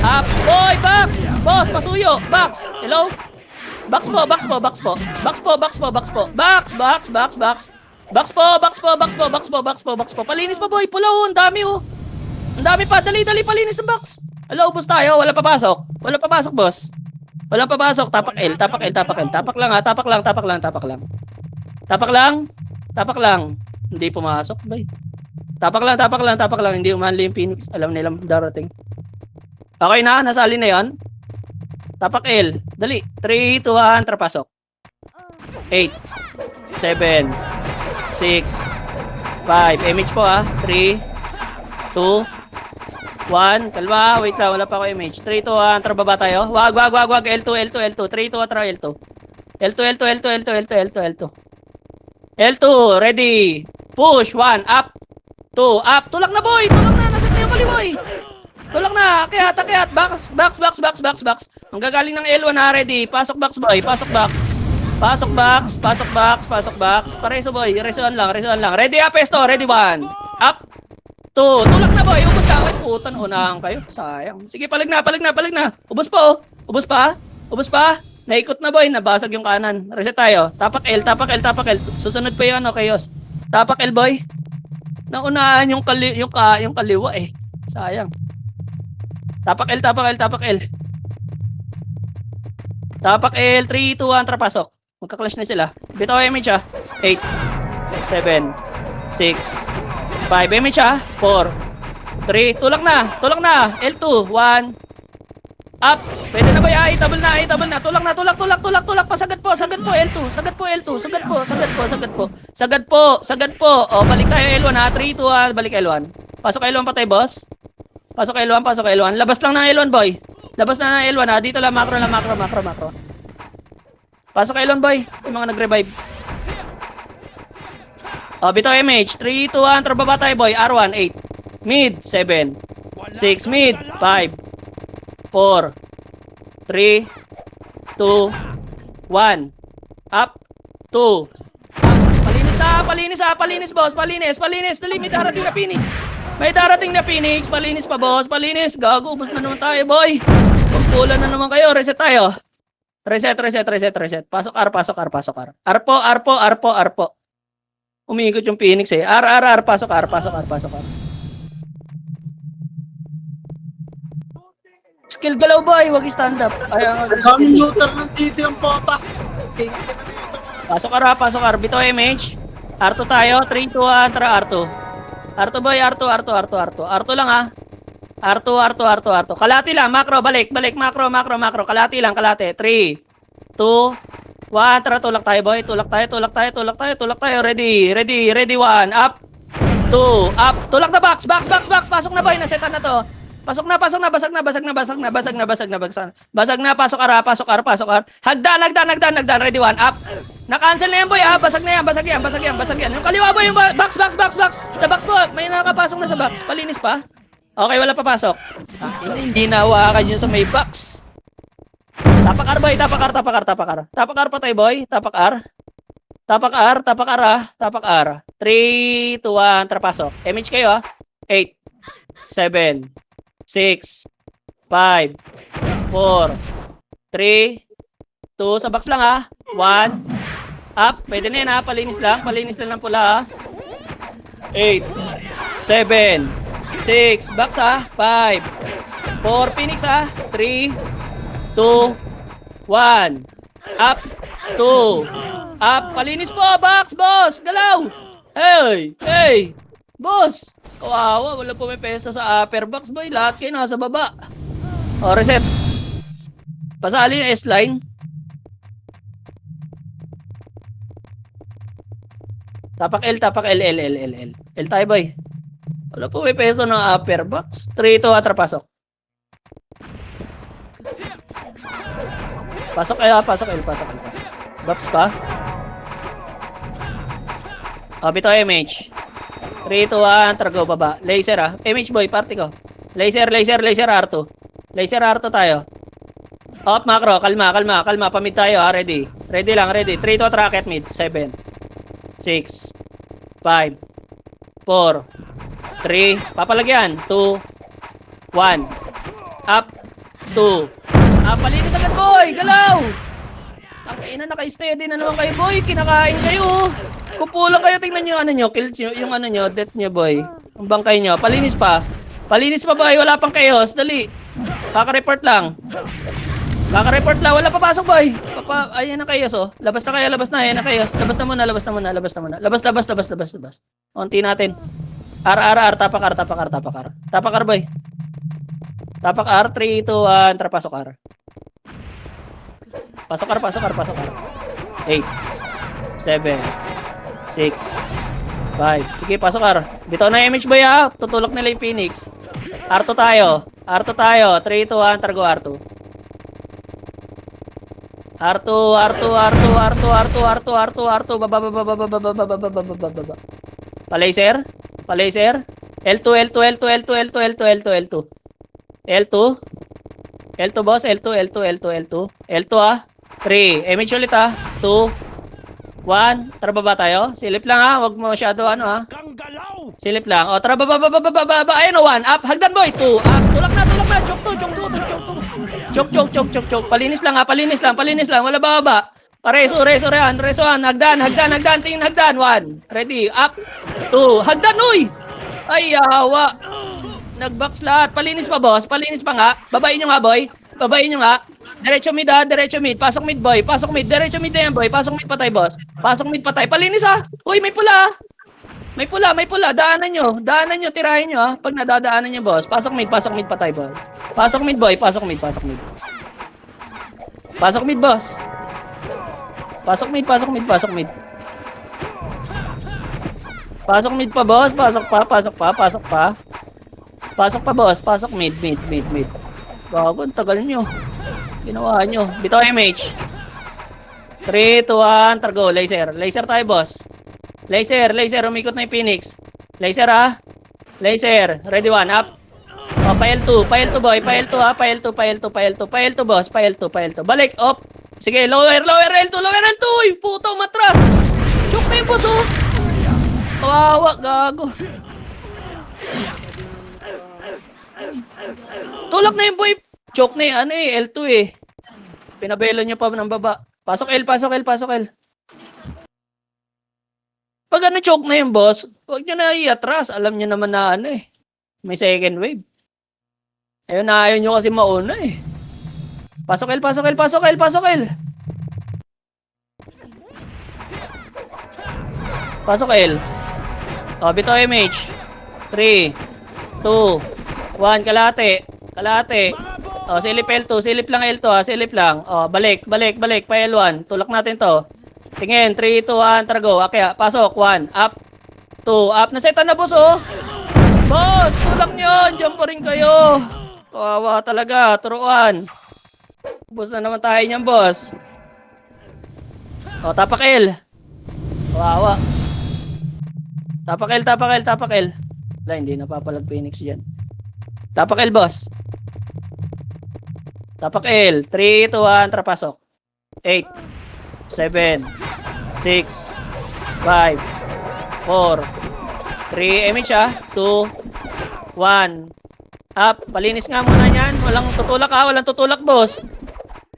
up, boy, box, boss, pasuyo, box, hello, box po, palinis pa boy, pula ang dami ang dami pa, dali, palinis ang box, hello, ubos tayo, wala papasok, boss. Walang papasok, tapak L. Tapak lang. Hindi pumasok, bay. Tapak lang. Hindi umanli yung Phoenix. Alam nilang darating. Okay na, nasali na yon. Tapak L. Dali. 3, 2, 1, trapasok. 8, 7, 6, 5. Image po 3, 2, 1, kalma, wait lang, wala pa ako image. 3, 2, 1, tara baba tayo. Wag. L2. 3, 2, tara L2. L2, ready. Push, 1, up. 2, up. Tulak na boy, nasat na yung kaliboy. Tulak na, kayat. Box. Ang gagaling ng L1 ready. Pasok box boy, pasok box. Pareso boy, resuan lang. Ready up, esto, ready 1. Up. 2, tulak na boy, ubos ka. Ay, putan, unahan kayo. Sayang. Sige, palig na. Ubos pa. Naikot na boy, nabasag yung kanan. Reset tayo. Tapak L. Susunod pa yung Chaos. Tapak L boy. Naunahan yung kaliwa eh. Sayang. Tapak L. Tapak L, 3, 2, 1, trapasok. Magka-clash na sila. Bitaw image 8, 7, 6, 5, image 4, 3, tulak na, L2, 1, up, pwede na ba ya, itabal na, tulak, sagad po, L2, sagad po, o, balik tayo L1 3, 2, 1, balik L1, pasok L1 patay boss, pasok L1, labas lang ng L1 boy, dito lang, macro, pasok L1 boy, yung mga nag-revive. Oh, bitaw image. 3, 2, 1. Trababa tayo, boy. R1, 8. Mid, 7. 6, mid, 5. 4. 3. 2. 1. Up. 2. Palinis, boss. Palinis. Dali, may darating na Phoenix. Palinis pa, boss. Gago, ubos na naman tayo, boy. Pagpulan na naman kayo. Reset tayo. Reset. Pasok R. Arpo. Umiikot yung Phoenix eh. R. Pasok R. Skill galaw boy, wag stand up. Kaming looter ng titi ang pota. Pasok R. Bito image. R2 tayo. 3, 2, 1. Tara R2. R2 boy, R2. R2 lang R2. Kalati lang, macro, balik. Macro. Kalati. 3, 2, 1, tara, tulak tayo boy. Tulak tayo. Ready, 1, up. 2, up. Tulak na box. Pasok na boy, nasetan na to. Pasok na. Basag na, pasok R. Hagdan. Ready, 1, up. Na-cancel na yan boy, basag yan. Yung kaliwa boy, yung box. Sa box po, may nakapasok na sa box. Palinis pa. Okay, wala papasok. Hindi nawakan yun sa may box. Tapak R boy, tapak R. Tapak R pa tayo boy, tapak R. 3, 2, 1, trapasok. Image kayo 8, 7, 6, 5, 4, 3, 2, sa box lang 1, up, pwede na yan palinis lang ng pula 8, 7, 6, box 5, 4, Phoenix 3, 2, 1, up, 2, up, palinis po, box, boss, galaw, hey, boss, kawawa, wala po may pesta sa upper box, boy, lahat kayo nasa baba, o, reset, pasali yung S-line, Tapak L, L. L tayo, boy. Wala po, may peso ng upper box. 3, 2, pasok. Pasok L. Box ka. Bito MH. 3, 2, 1, trago, baba. Laser MH boy, party ko. Laser R2. Laser R2 tayo. Off macro, kalma. Pamid tayo ready. Ready. 3, 2, rocket mid. 7, 6, 5, 4, 3, papalagyan. 2, 1. Up, 2. Palinis agad boy, galaw! Ang ina, naka-steady na naman kayo boy, kinakain kayo. Kupulang kayo, tingnan nyo ano nyo, kill nyo, yung ano nyo, death nyo boy. Ang bangkay nyo, palinis pa boy, wala pang chaos, dali. Kaka-report lang, wala papasok boy. Ayan ang chaos oh, labas na, ayan ang chaos. Labas na muna. Labas. Unti natin. R, tapak R boy. Tapak R, 3, 2, 1, pasok R. Pasok R. 8, 7, 6, 5. Sige, pasok R. Bitaw na image boy ha. Tutulak nila yung Phoenix. R2 tayo. 3, 2, 1, targo R2. R2. Baba. Palaser. L2. L2 boss, L2 ah. 3, image ulit ah. 2, 1, tara baba tayo. Silip lang ha, wag mo masyado ano ha. Silip lang. O tara baba. Ayun o, 1, up. Hagdan boy, 2, up. Tulak na. Chok. Palinis lang. Wala baba. Reso. Hagdan. Tingin hagdan. 1, ready, up. 2, hagdan uy. Ay, hawa. Nag-box lahat. Palinis pa, boss. Palinis pa nga. Babayin nyo nga, boy. Diretso mid. Pasok mid, boy. Diretso mid na yan, boy. Pasok mid patay, boss. Palinis, ah. Uy, may pula. Daanan nyo. Tirahin nyo, ah. Pag nadadaanan nyo, boss. Pasok mid patay, boy. Pasok mid, boy. Pasok mid, boss. Pasok mid. Pasok mid pa, boss. Pasok pa, boss. Pasok mid. Gago, ang tagal nyo. Ginawa nyo. Bitaw MH. 3, 2, 1, targo. Laser tayo, boss. Laser. Umikot na yung Phoenix. Laser, ha. Ready, 1, up. Pa L2, boy. Pa L2, boss. Pa L2. Balik, up. Sige, lower L2. Uy, puto, matras. Choke na yung boss, oh. Kawawa, gago. Tulak na yung boy. Choke na yung L2 eh. Pinabelo niya pa ng baba. Pasok L. Pag choke na yung boss, huwag niyo na iatras. Alam niyo naman na may second wave. Ayun na, ayaw niyo kasi mauna eh. Pasok L. Bito MH. 3, 2, 1, kalate. Silip L2, silip lang L2 ha, silip lang. Balik, pa L1. Tulak natin to. Tingin, 3, 2, 1, trago. Okay, pasok, 1, up, 2, up. Nasetan na boss, oh. Boss, tulak nyo, dyan pa rin kayo. Kawawa talaga, turuan. Boss na naman tayo niyan, boss. Tapak L. Kawawa. Tapak L. Wala, hindi napapalag Phoenix dyan. Tapak L, boss. Tapak L. 3, 2, 1, trapasok. 8, 7, 6, 5, 4, 3, MH 2, 1, up. Palinis nga muna yan. Walang tutulak, boss.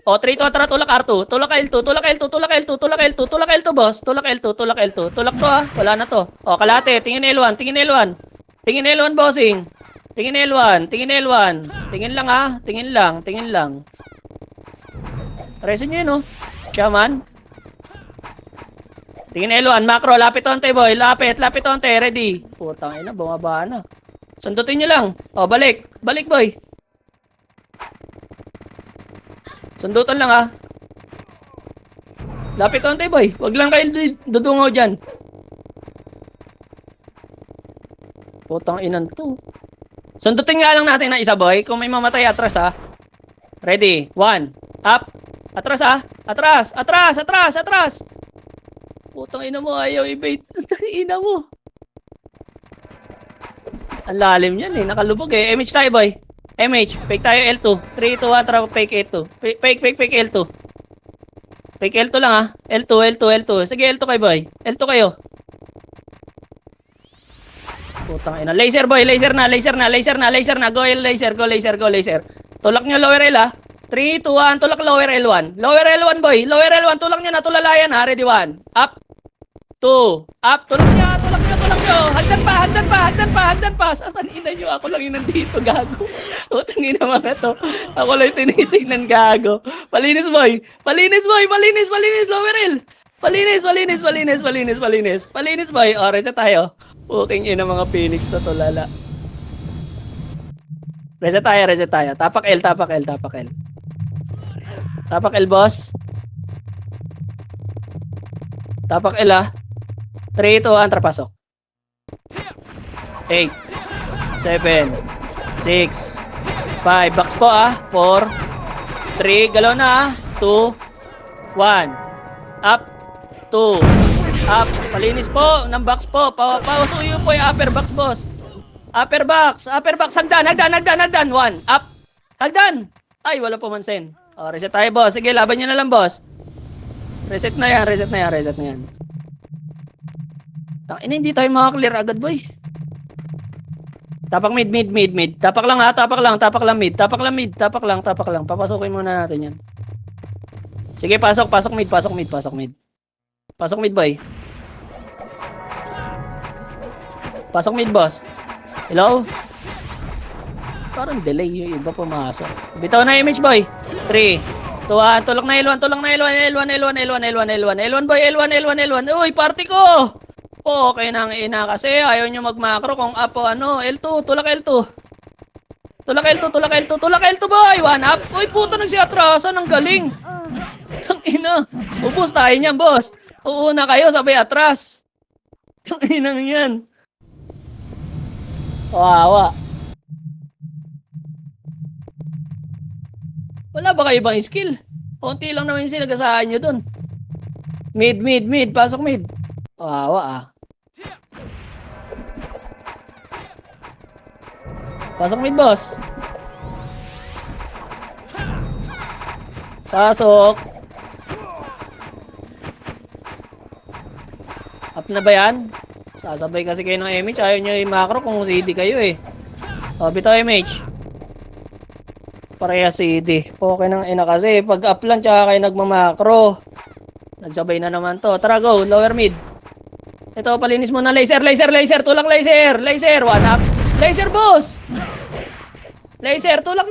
3, 2, tara, tulak R2. Tulak L2, boss. Tulak L2. Tulak to, ha. Wala na to. Kalate. Tingin L1, bossing. Tingin L1. Tingin lang, ha. Tingin lang. Resin nyo yun, oh. Shaman. Tingin L1. Macro. Lapit onte, boy. Lapit onte. Ready. Putang ina. Bumaba na. Sundutin nyo lang. Balik. Balik, boy. Sundutan lang, ha. Lapit onte, boy. Wag lang kayo dudungaw dyan. Putang inan to. Sundutin nga lang natin na isa, boy. Kung may mamatay, atras, ha. Ready? 1. Up. Atras, ha. Atras. Atras. Atras. Atras. Putang ina mo. Ayaw i-bait. Putang ina mo. Ang lalim yan, eh. Nakalubog, eh. MH tayo, boy. MH. Fake tayo L2. 3, 2, 1. Tara, fake L2. Fake L2. Fake L2 lang, ha. L2. Sige, L2 kayo, boy. L2 kayo. Putang ina. Laser, boy. Laser na. Go laser. Tulak nyo lower L, ha. 3, 2, 1. Tulak lower L1. Lower L1, boy. Lower L1. Tulak nyo na. Tulalayan, ha. Ready, 1. Up. 2. Up. Tulak nyo. Hagdan pa. Saan ina nyo? Ako lang yung nandito, gago. Putang ina mga to. Ako lang tinitignan, gago. Palinis, boy. Palinis. Lower L. Palinis, boy. O, reset tayo. Puking ina mga Phoenix to lala. Reset tayo. Tapak L. Tapak L, boss. Tapak L, ha. 3, 2, 1, pasok. 8, 7, 6, 5. Box po, ah. 4, 3. Galaw na, ah. 2, 1. Up. 2. Up. Palinis po ng box po. Pausuyo po yung upper box, boss. Upper box. Hagdan. 1. Up. Hagdan. Ay, wala po mansin. O, reset tayo, boss. Sige, laban nyo na lang, boss. Reset na yan. Hindi tayo makaklear agad, boy. Tapak mid. Tapak lang, ha. Tapak lang mid. Tapak lang. Papasukin muna natin yan. Sige, pasok mid. Pasok mid, boy. Pasok mid, boss. Hello? Parang delay yung iba pumasok. Bitaw na image, boy. 3, 2, 1. Tulak na L1. L1, boy. L1. Uy, party ko! Okay nang ina kasi ayaw nyo mag-macro kung up o ano. L2. Tulak L2, boy. 1 up. Uy, puto nagsiatrasan. Ang galing. Tang ina. Ubus tayo niyan, boss. Uuna kayo, sabay atras. Tang inang yan. Wawa. Wala ba kayo ibang skill? Konti lang naman yung sinagasahan nyo dun. Mid. Pasok mid. Wawa, ah. Pasok mid, boss. Pasok. Up na ba yan? Sasabay kasi kayo ng MH. Ayaw nyo yung macro kung CD kayo, eh. O, bitaw MH. Pareha CD. Okay nang ina kasi. Pag up lang, tsaka kayo nagmamakro. Nagsabay na naman to. Tara, go. Lower mid. Ito, palinis mo na. Laser. Tulak laser. 1 up. Laser, boss. Laser. Tulak.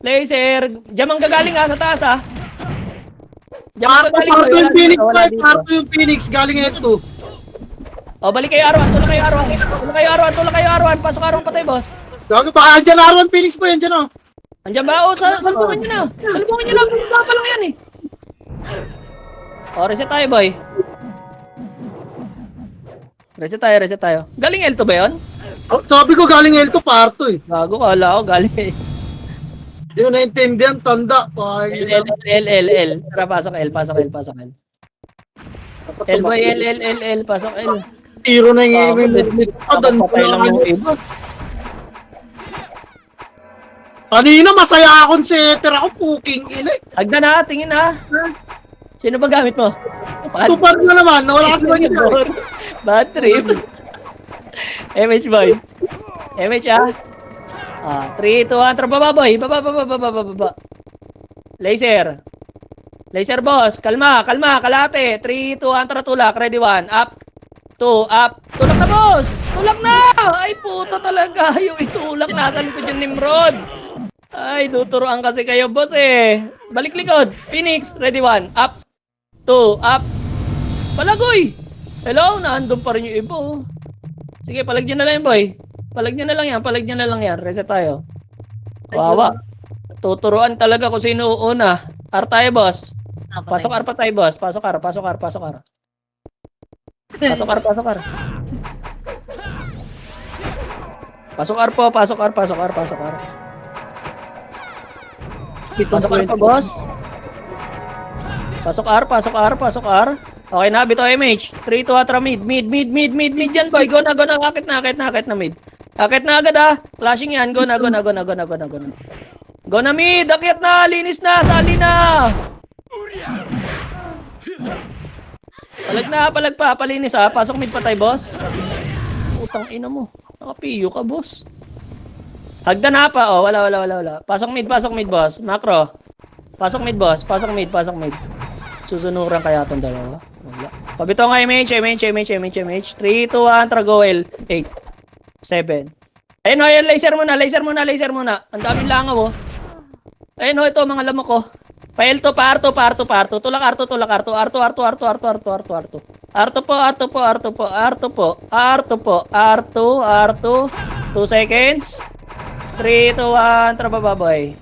Laser. Diyan ang gagaling, ha, sa taas, ha. Parto yung Phoenix galing L2. O, balik kayo R1. Tulak kayo R1. Pasok R1 patay, boss. Gago pa, andyan R1 Phoenix po yan dyan, oh. Andiyan ba? O, salubungin nyo na. Baka pa lang yan, eh. O, reset tayo, boy. Reset tayo. Galing L2 ba yun? Oh, sabi ko galing L2, parto, eh. Gago, kala ko galing. Hindi ko naintindihan, tanda. L. Tara, pasok L. L, boy, L. Pasok L. Tiro na yung Patay lang yung iba. Kanina masaya akong setter ako, puking ina. Hagdan na, tingin na. Sino ba gamit mo? Tupad na naman, nawala kasi ba niya. Bad trip. MH, boy. MH, ah. 3, 2, 1. Tara, baba, boy. Baba. Laser, boss. Kalma. Kalate. 3, 2, 1. Tara, tulak. Ready, 1. Up. 2, up. Tulak na, boss. Tulak na. Ay, puta talaga. Yung itulak. Nasa likod yung Nimrod. Ay, tuturuan kasi kayo, boss, eh. Balik likod. Phoenix. Ready, 1. Up. 2, up. Palagoy. Hello? Naandun pa rin yung iba, oh. Sige, palagyan na lang yan, boy. Palagyan na lang yan. Reset tayo. Wawa. Tuturuan talaga kung sino uuna. R tayo, boss. Pasok R pa tayo, boss. Pasok R. Pasok R po, pasok R, pasok R, pasok R. Pasok R pa, boss. Pasok R, pasok R, pasok R. Okay na, bito MH. 3 to atra mid yan boy. Go na, akit na mid. Akit na agad ah. Flashing yan, go na. Go na mid, akit na, linis na, sali na. Palag pa, palinis ah. Pasok mid patay, boss. Utang ina mo. Nakapiyo ka, boss. Hagdan na pa, oh, wala. Pasok mid, boss. Macro. Pasok mid, boss. Pasok mid. Susunuran kaya itong dalawa. Wala. Pabito nga MH. 3, 2, 1, trago L. 8, 7. Ayun, oh, laser muna. Ang daming langaw, oh. Ayun, oh, ito, mga lamok ko. Pa L2, pa R2. Tulak R2. R2. 2 seconds. 3, 2, 1, trababa, boy.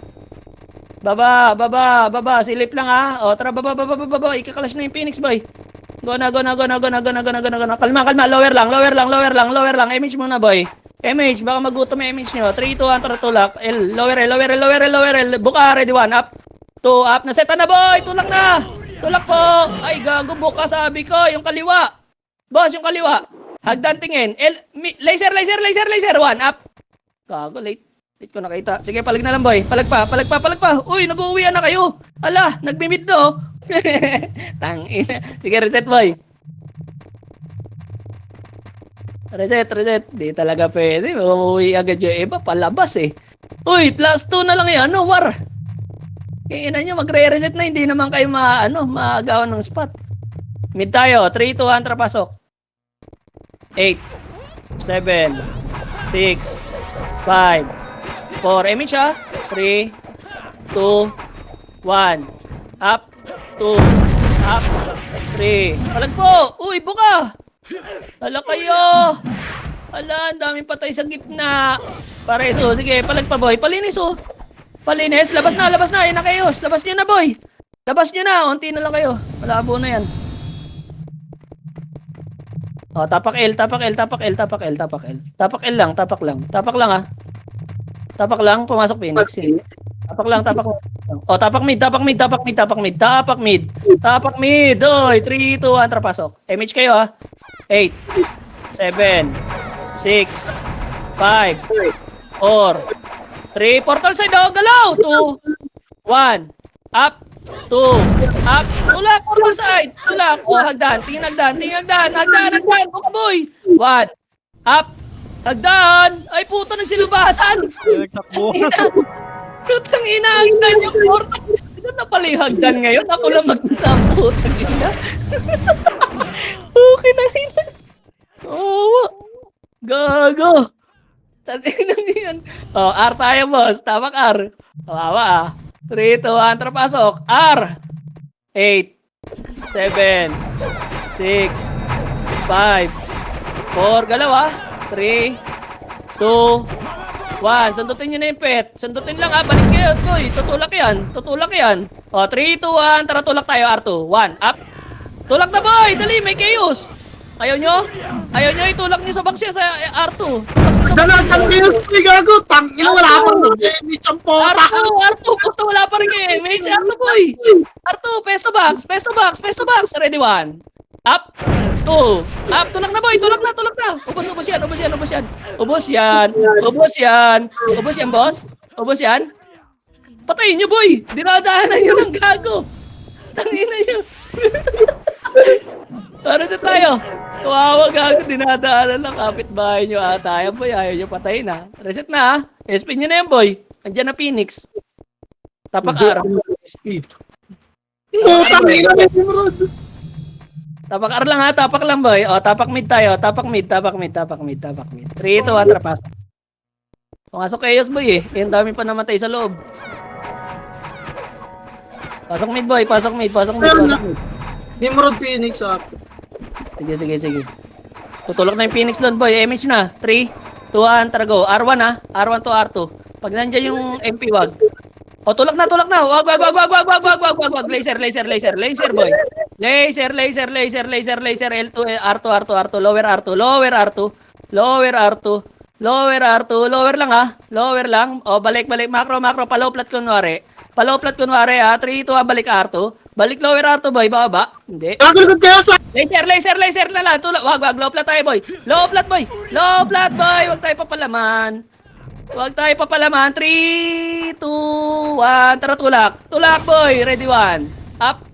Baba. Silip lang ha. O, tara, baba. Ikakalash na yung Phoenix, boy. Go na. Kalma. Lower lang. Image muna, boy. Image, baka magutom yung image nyo. 3, 2, 1, tara, tulak. L. Lower L. Buka, ready, 1. Up. 2, up. Naseta na, boy. Tulak na. Tulak po. Ay, gago, buka, sabi ko. Yung kaliwa. Boss, yung kaliwa. Hagdan tingin. Laser. 1, up. Gago, late ko nakita. Sige, palag na lang, boy. Palag pa. Uy, nag-uwian na kayo. Ala, nagmimit no. Tangina. Sige, reset, boy. Reset. Di talaga pwede. Uuwi agad yung iba. Palabas eh. Uy, +2 na lang yan. Ano, war? Kaya nyo, magre-reset na. Hindi naman kayo maagawan ng spot. Mid tayo. 3, 2, 1, trapasok. 8, 7, 6, 5, 4, image ha. 3, 2, 1. Up, 2, up, 3. Palag po. Uy, buka. Hala kayo. Hala, ang daming patay sa gitna. Pares, oh. Sige, palag pa, boy. Palinis, oh. Palinis. Labas na. Yan na kayo. Labas nyo na, boy. Labas nyo na. Unti na lang kayo. Malabo na yan. Oh, tapak L lang. Tapak lang, ah. Tapak lang, pumasok Phoenix. Tapak lang. Oh, tapak mid. Oy, 3, 2, 1, trapasok. MH kayo, ha. 8, 7, 6, 5, 4, 3, portal side, oh, galaw. 2, 1, up, 2, up, tulak, portal side, tulak. Oh, hagdan, tingin hagdan. Buka, boy. 1, up, hagdan. Ay, puto, nagsilubasan. Nagtakbo. Putang ina, hagdan yung portal. Ano na pala yung hagdan ngayon? Ako lang magsasabi, putang ina. Okay na sila. Oo. Gago. Tangina yan. Oh, R tayo, boss. Tapak R. Oh, awa ah. 3, 2, 1, trapasok. R. 8, 7, 6, 5, 4, galaw ah. 3, 2, 1. Sundutin nyo na yung pet. Sundutin lang ah. Balik kayo. Uy, tutulak yan. O, 3, 2, 1. Tara, tulak tayo. R2. 1. Up. Tulak na, boy. Dali, may chaos. Ayaw nyo itulak nyo sa bagsya sa R2. Dalag kayo, gago. Tangina, wala pa rin. Image ang pota. R2, puto, wala pa rin kayo. Image, R2, boy. R2, pesto box. Ready, 1. Up. 2. Up. Tulak na, boy. Tulak na. Ubos yan, boss. Ubos yan. Patayin nyo, boy. Dinadaanan nyo ng gago. Tangina nyo. Ano sa tayo? Kawawa, gago. Dinadaanan ng kapitbahay nyo ata. Ayan, boy. Ayaw nyo patayin, ha. Reset na, ha. SP nyo na yan, boy. Andiyan na Phoenix. Tapak R. Putang ina, Tapak R lang, ha. Tapak lang, boy. O, tapak mid tayo. Tapak mid. 3, 2, 1, trapas. Pumasok chaos, boy, eh. Ang dami pa namatay sa loob. Pasok mid, boy. Pasok mid. Nimrod Phoenix, ah. Sige. Tutulak na yung Phoenix doon, boy. MH na. 3, 2, 1, tara go. R1, ha. R1 to R2. Pag nandiyan yung MP, wag. O, tulak na. Wag. Laser, boy. Laser. L2, R2. Lower R2. Lower R2, lower lang ha. Lower lang. O, balik. Macro, pa-low plat kunwari. Pa-low plat kunwari ha. 3, 2, balik R2. Balik lower R2, boy. Baba. Hindi. Gagulgod kayo sa... Laser na lang. Tulak. Wag. Low plat tayo, boy. Low plat, boy. Wag tayo papalaman. 3, 2, 1. Tara, tulak. Tulak, boy. Ready, 1. Up.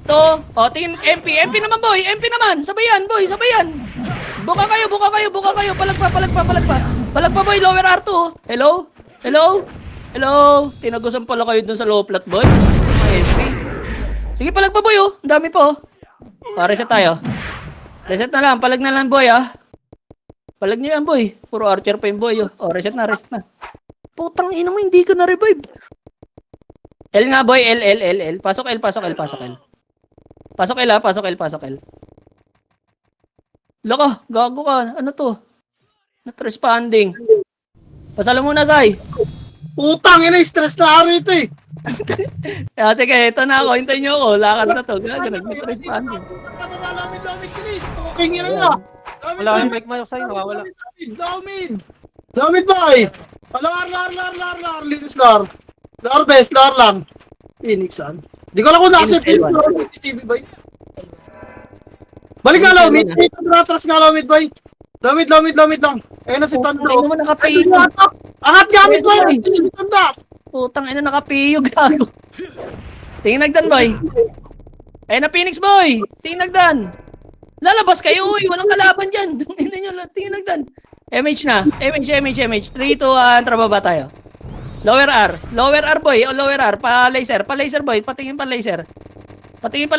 2. O, tingin. MP naman, boy. MP naman. Sabayan, boy. Sabayan. Buka kayo. Palagpa, boy. Lower R2. Hello? Tinagusan pala kayo dun sa low plat, boy. MP. Sige, palagpa, boy, oh. Ang dami po. Reset tayo. Reset na lang. Palag na lang, boy, ah. Palag nyo yan, boy. Puro archer pa yung boy, oh. Reset na. Putang ina mo, hindi ka na-revive. L nga, boy. L. Pasok L. Pasok L. Loko, gago ka. Ano to? Not responding. Pasala muna, Sai. Putang ina, stress na ako rito eh. Sige, ito na ako. Hintayin nyo ako. Lakad na to. Not responding. Lamid, bilis. Puking ina nga. Wala kang mic mo sa'yo, nawawala. Lamid, boy. Lar. Linis lar. Lar best, lar lang. Phoenix, saan? Di ko lang kung nakasit yung TV, boy. Balik nga, Lamid. Atras nga, Lamid, boy. Lamid lang. Ayun na si Tando. Putang ina mo, nakapiyo. Angat gamit, boy. Tanda. Putang ina, nakapiyo, gago. Tingin boy. Ayun na, Phoenix, boy. Tingin. Lalabas kayo, uy. Walang kalaban dyan. Tingin. MH na. MH. 3, 2, 1. Trababa tayo. Lower R, boy. O, lower R. Pa-laser, boy. Patingin pa laser. 3, 2,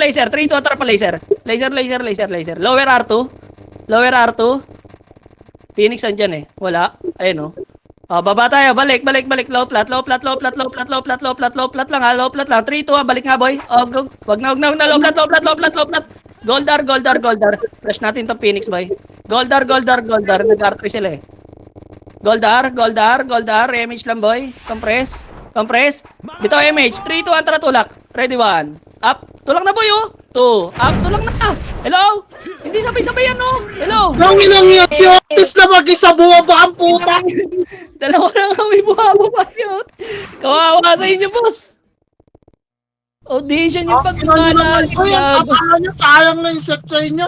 tara pa laser. Laser. Lower R2. Phoenix andyan eh. Wala. Ayun, oh. Baba tayo. Balik. Low plat lang ha. Low plat lang. 3, 2, balik nga, boy. Go. Wag na. Low plat. Goldar. Flash natin tong Phoenix, boy. Goldar. Nag-R3 sila eh. Goldar. MH lang, boy. Compress. Bitaw MH. 3, 2, 1, tara tulak. Ready, 1. Up. Tulak na, boy, oh. 2. Up. Tulak na. Hello? Hindi sabay-sabay yan, oh. Hello? Nang inang yun, si Otis na mag-isa buwaba ang puta. Dalawa na kami buha yun. Kawawa sa inyo, boss. Audition yung pagkakala natin. Akala niya, sayang na yung set sa inyo.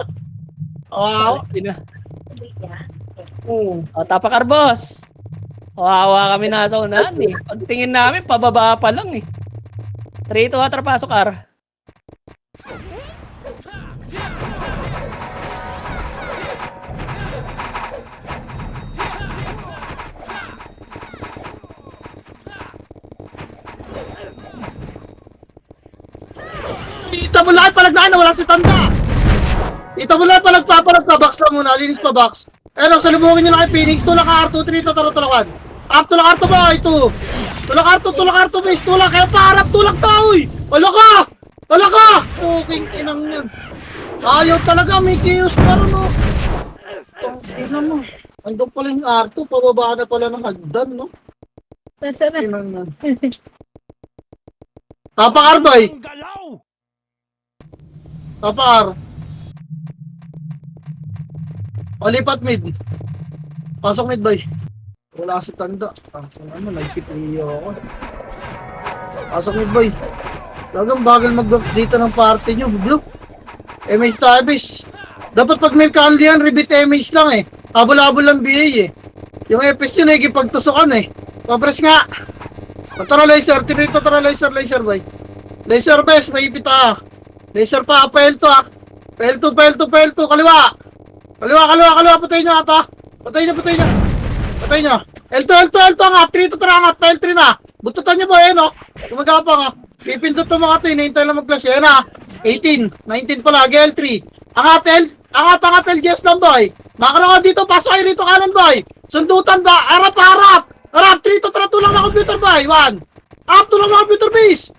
Tapakar, boss. Kawawa kami nasa unahan eh. Pagtingin namin, pababa pa lang eh. 3, 2, 1, pasok, R. Kita mo lang palagdaan na wala si Tanda. Kita mo lang palagpapalag-box lang muna. Linis pa box. Ayun, salubungin nyo na kay Phoenix. Tulak R2, 3, tulakan. Up, tulak R2 ba? Ito. Tulak R2, base. Tulak. Kaya parap, tulak taoy. Wala ka. Puking inang yan. Ayaw talaga, may chaos pa rin, no. Ina mo. Andun pala yung R2. Pababa na pala ng hagdan, no. Nasaan na? Inang yan. Tapakar, boy. Tapakar. O, lipat mid. Pasok mid, boy. Wala si Tanda. Nagpitriyo ako. Pasok mid, boy. Talagang bagal mag-data ng party nyo. Blue. MH tayo, bis. Dapat pag may candy yan, rebit MH lang eh. Habol-habol lang BA eh. Yung FS yun eh, kipagtusukan eh. Compress nga. Tara laser, tinito tara laser, boy. Laser best, may ipita. Laser pa, PL2 ah. PL2, kaliwa. Kaliwa, patay nyo ata. Patay nyo. L2, angat. 3 to tara, angat. PL3 na. Bututan nyo boy, no? Gumagapang ah. Pipindot to mga to, hinihintay lang mag-flash. Yan ah. 18, 19 pala, GL3. Angat, LGS lang boy. Makakara ka dito, pasok kayo rito kanan boy. Sundutan ba? Harap. 3 to tara, tulang na computer boy. 1. Up, tulang na computer base.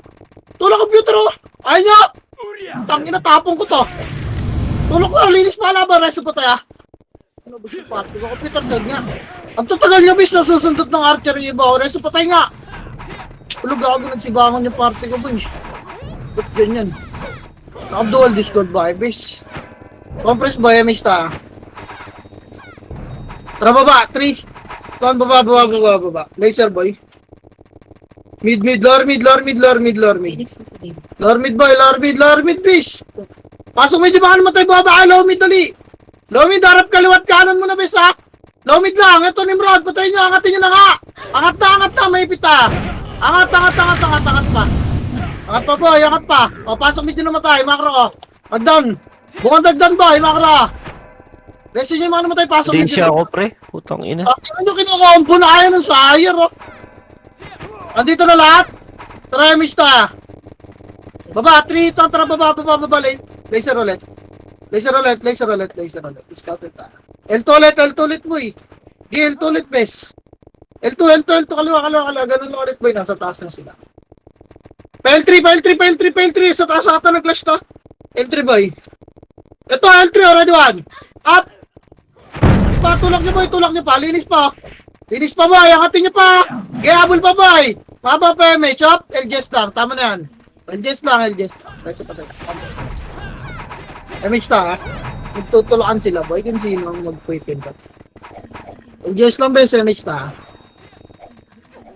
Tulang computer oh. Ayaw nyo. Tangina, tapong ko to. Tulok na, linis pa laban. Resto pa tayo. Ano ba si Patrick? Computer side nga. Ang tatagal nyo bis, nasusundot ng archer yung iba. Resto pa tayo nga. Tulog ako nagsibangon yung party ko boy. Ba't ganyan? Naka-dual Discord ba, bis? Compress ba, MH ta? Tara baba, 3. Tuan, baba. Laser boy. Mid, lower mid. Lower mid, fish. Pasok mid, di ba ka namatay, baba ka, low mid, dali. Low mid, harap kaliwat kanan mo na, bes, ha? Low mid lang, ito Nimrod, patayin nyo, angatin nyo na nga. Angat na, may pita. Angat pa. Angat pa, boy, angat pa. O, pasok mid nyo namatay, makro, o. Agdan. Bukang dagdan, boy, makro. Lesin nyo yung mga namatay, pasok mid nyo. ako, pre. Putang ina. Ano nyo kinukombo na kayo ng sayar, o. Andito na lahat. Tara, mista. Baba, 3, tara, baba. Laser ulit. Scout it, ah. L2 ulit, boy. Di, L2 ulit, bes. L2, kaliwa. Ganun lang ulit, boy. Nasa taas na sila. P3. Sa taas ata nag-clash to. L3, boy. Ito, L3, already one. Up. Tulak niyo pa. Linis pa, boy. Angatin niyo pa. Gayabol pa, boy. Maba pa, may chop. LGS lang. Tama na yan. LGS lang. Right sa patay. Mista, ha? Magtutulakan sila, boy. Kung sino ang mag-quipin ka. LGS lang, boy. Mista, ha?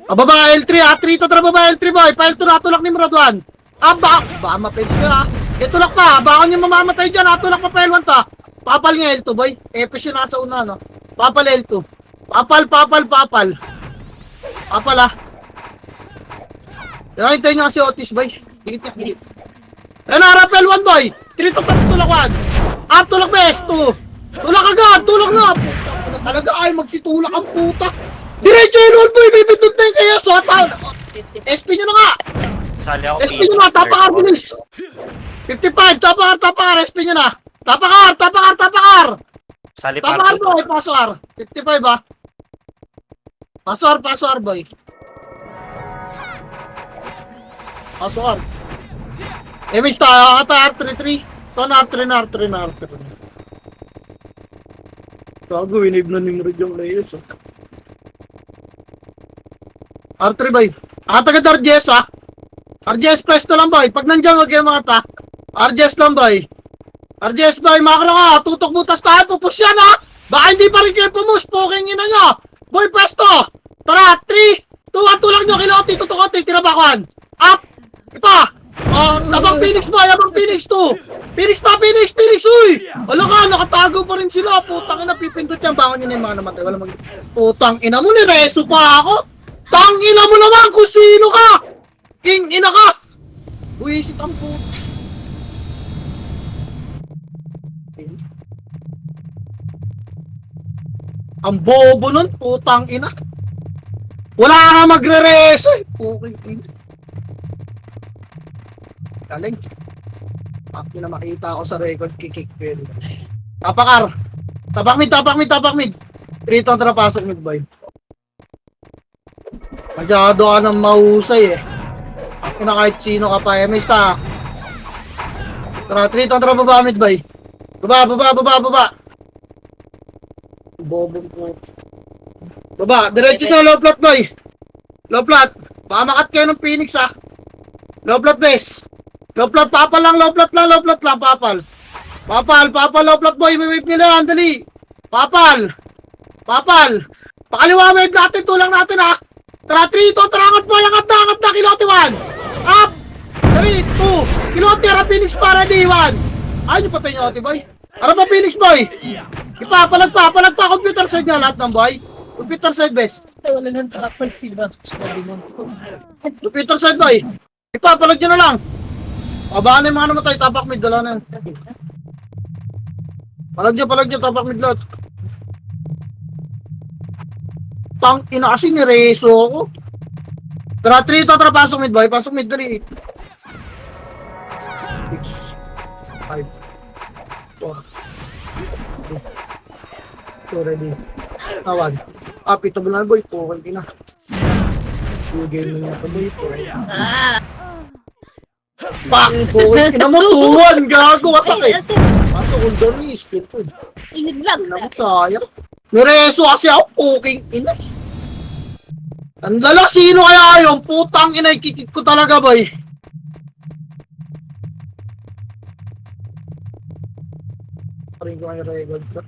Baba, L3, ha? 3 to, tara baba, L3, boy. File to, natulak ni Murad 1. Baka mapins ka, ha? Tulak pa, baka nyo mamamatay dyan, ha? Tulak pa, L1 to. Papal nga L2, boy. Epis yun nasa una, no? Papal L2. Papal. Papal, ha? Hintayin nyo kasi Otis, boy. Higit. Ayan, harap L1, boy. 3 to, tulak 1. Up, tulak bes, 2. Tulak agad, tulak na. Talaga ay magsitulak ang puta. Diretso L1, boy. Bibindot na yung kaya swatan. SP nyo na nga. Sali ako. SP nyo na, tapakar, bilis. 55, tapakar, SP nyo na. Tapakar. Sali Tapakar, boy, paswar. 55, ha. Paswar, boy. Paswar. Mista, kata R33. Ito na R3. Gago, winave na ni Murad yung layers, oh. R3, boy. Agad RGS, ha. RGS plus na lang, boy. Pag nandyan, huwag kayo mga ta. RGS lang, boy. Makro ka. Tutok butas tayo. Pupush yan, ha. Baka hindi pa rin kayo pumus. Poking ina nyo. Boy, pwesto. Tara, 3, 2, 1, tulang nyo. Kiloti, tutukote. Tinabakuan. Up. Ipa. Tabang Phoenix, boy. Tabang Phoenix 2. Phoenix, uy. Wala ka, nakatago pa rin sila. Putang ina, pipindot yan. Bangon nyo na yung mga namatay. Wala mag... Putang ina mo, nireso pa ako. Tang ina mo naman kung sino ka. King ina ka. Buisit ang puta. Ang bobo nun, putang ina. Wala nga magre-reso eh. Putang ina. Galing. Ako na makita ako sa record, kikik ko yun. Tapakar. Tapak mid. 3 to, tara pasok mid, boy. Masyado ka nang mahusay eh. Ako na kahit sino ka pa, mista. Tara, 3 to, tara baba mid, boy. Baba. Bobong po. Baba, diretso na, low plot, boy. Low plot. Baka makat kayo ng Phoenix, ha. Low plot, base. Low plot, papal lang, papal. Papal, low plot, boy. May wave nila, andali. Papal. Pakaliwa wave natin, tulang natin, ha. Tara, 3, to, tara, angat, boy. Angat na, kilote 1. Up. 3, 2. Kilote, harap Phoenix para di 1. Ayun yung patay nyo, ate, boy. Harap pa, Phoenix, boy. Ipapalag pa, computer side nga lahat ng boy. Computer side, best. Wala nang tapal sila. Computer side, boy. Ipapalag nyo na lang. Abaan na yung mga namatay, tapak mid, dala na yun. Palag nyo, tapak mid lahat. Tang ina kasi nireso ako. Tara, 3 to, tara, pasok mid, boy. Pasok mid, dali. 6, 5, 4, 2, ready. Awan. Ito ba na, boy? Okay na. Game na ito, boy. Pak! Okay. Ina mo, 2-1. Gago, masakit. Paso, cooldown ni split food. Iniglag. Ina mo, sayang. Nireso kasi ako, poking ina. Ang lala, sino kaya yung putang ina, ikikik ko talaga, boy. Paring ko kayo record ko.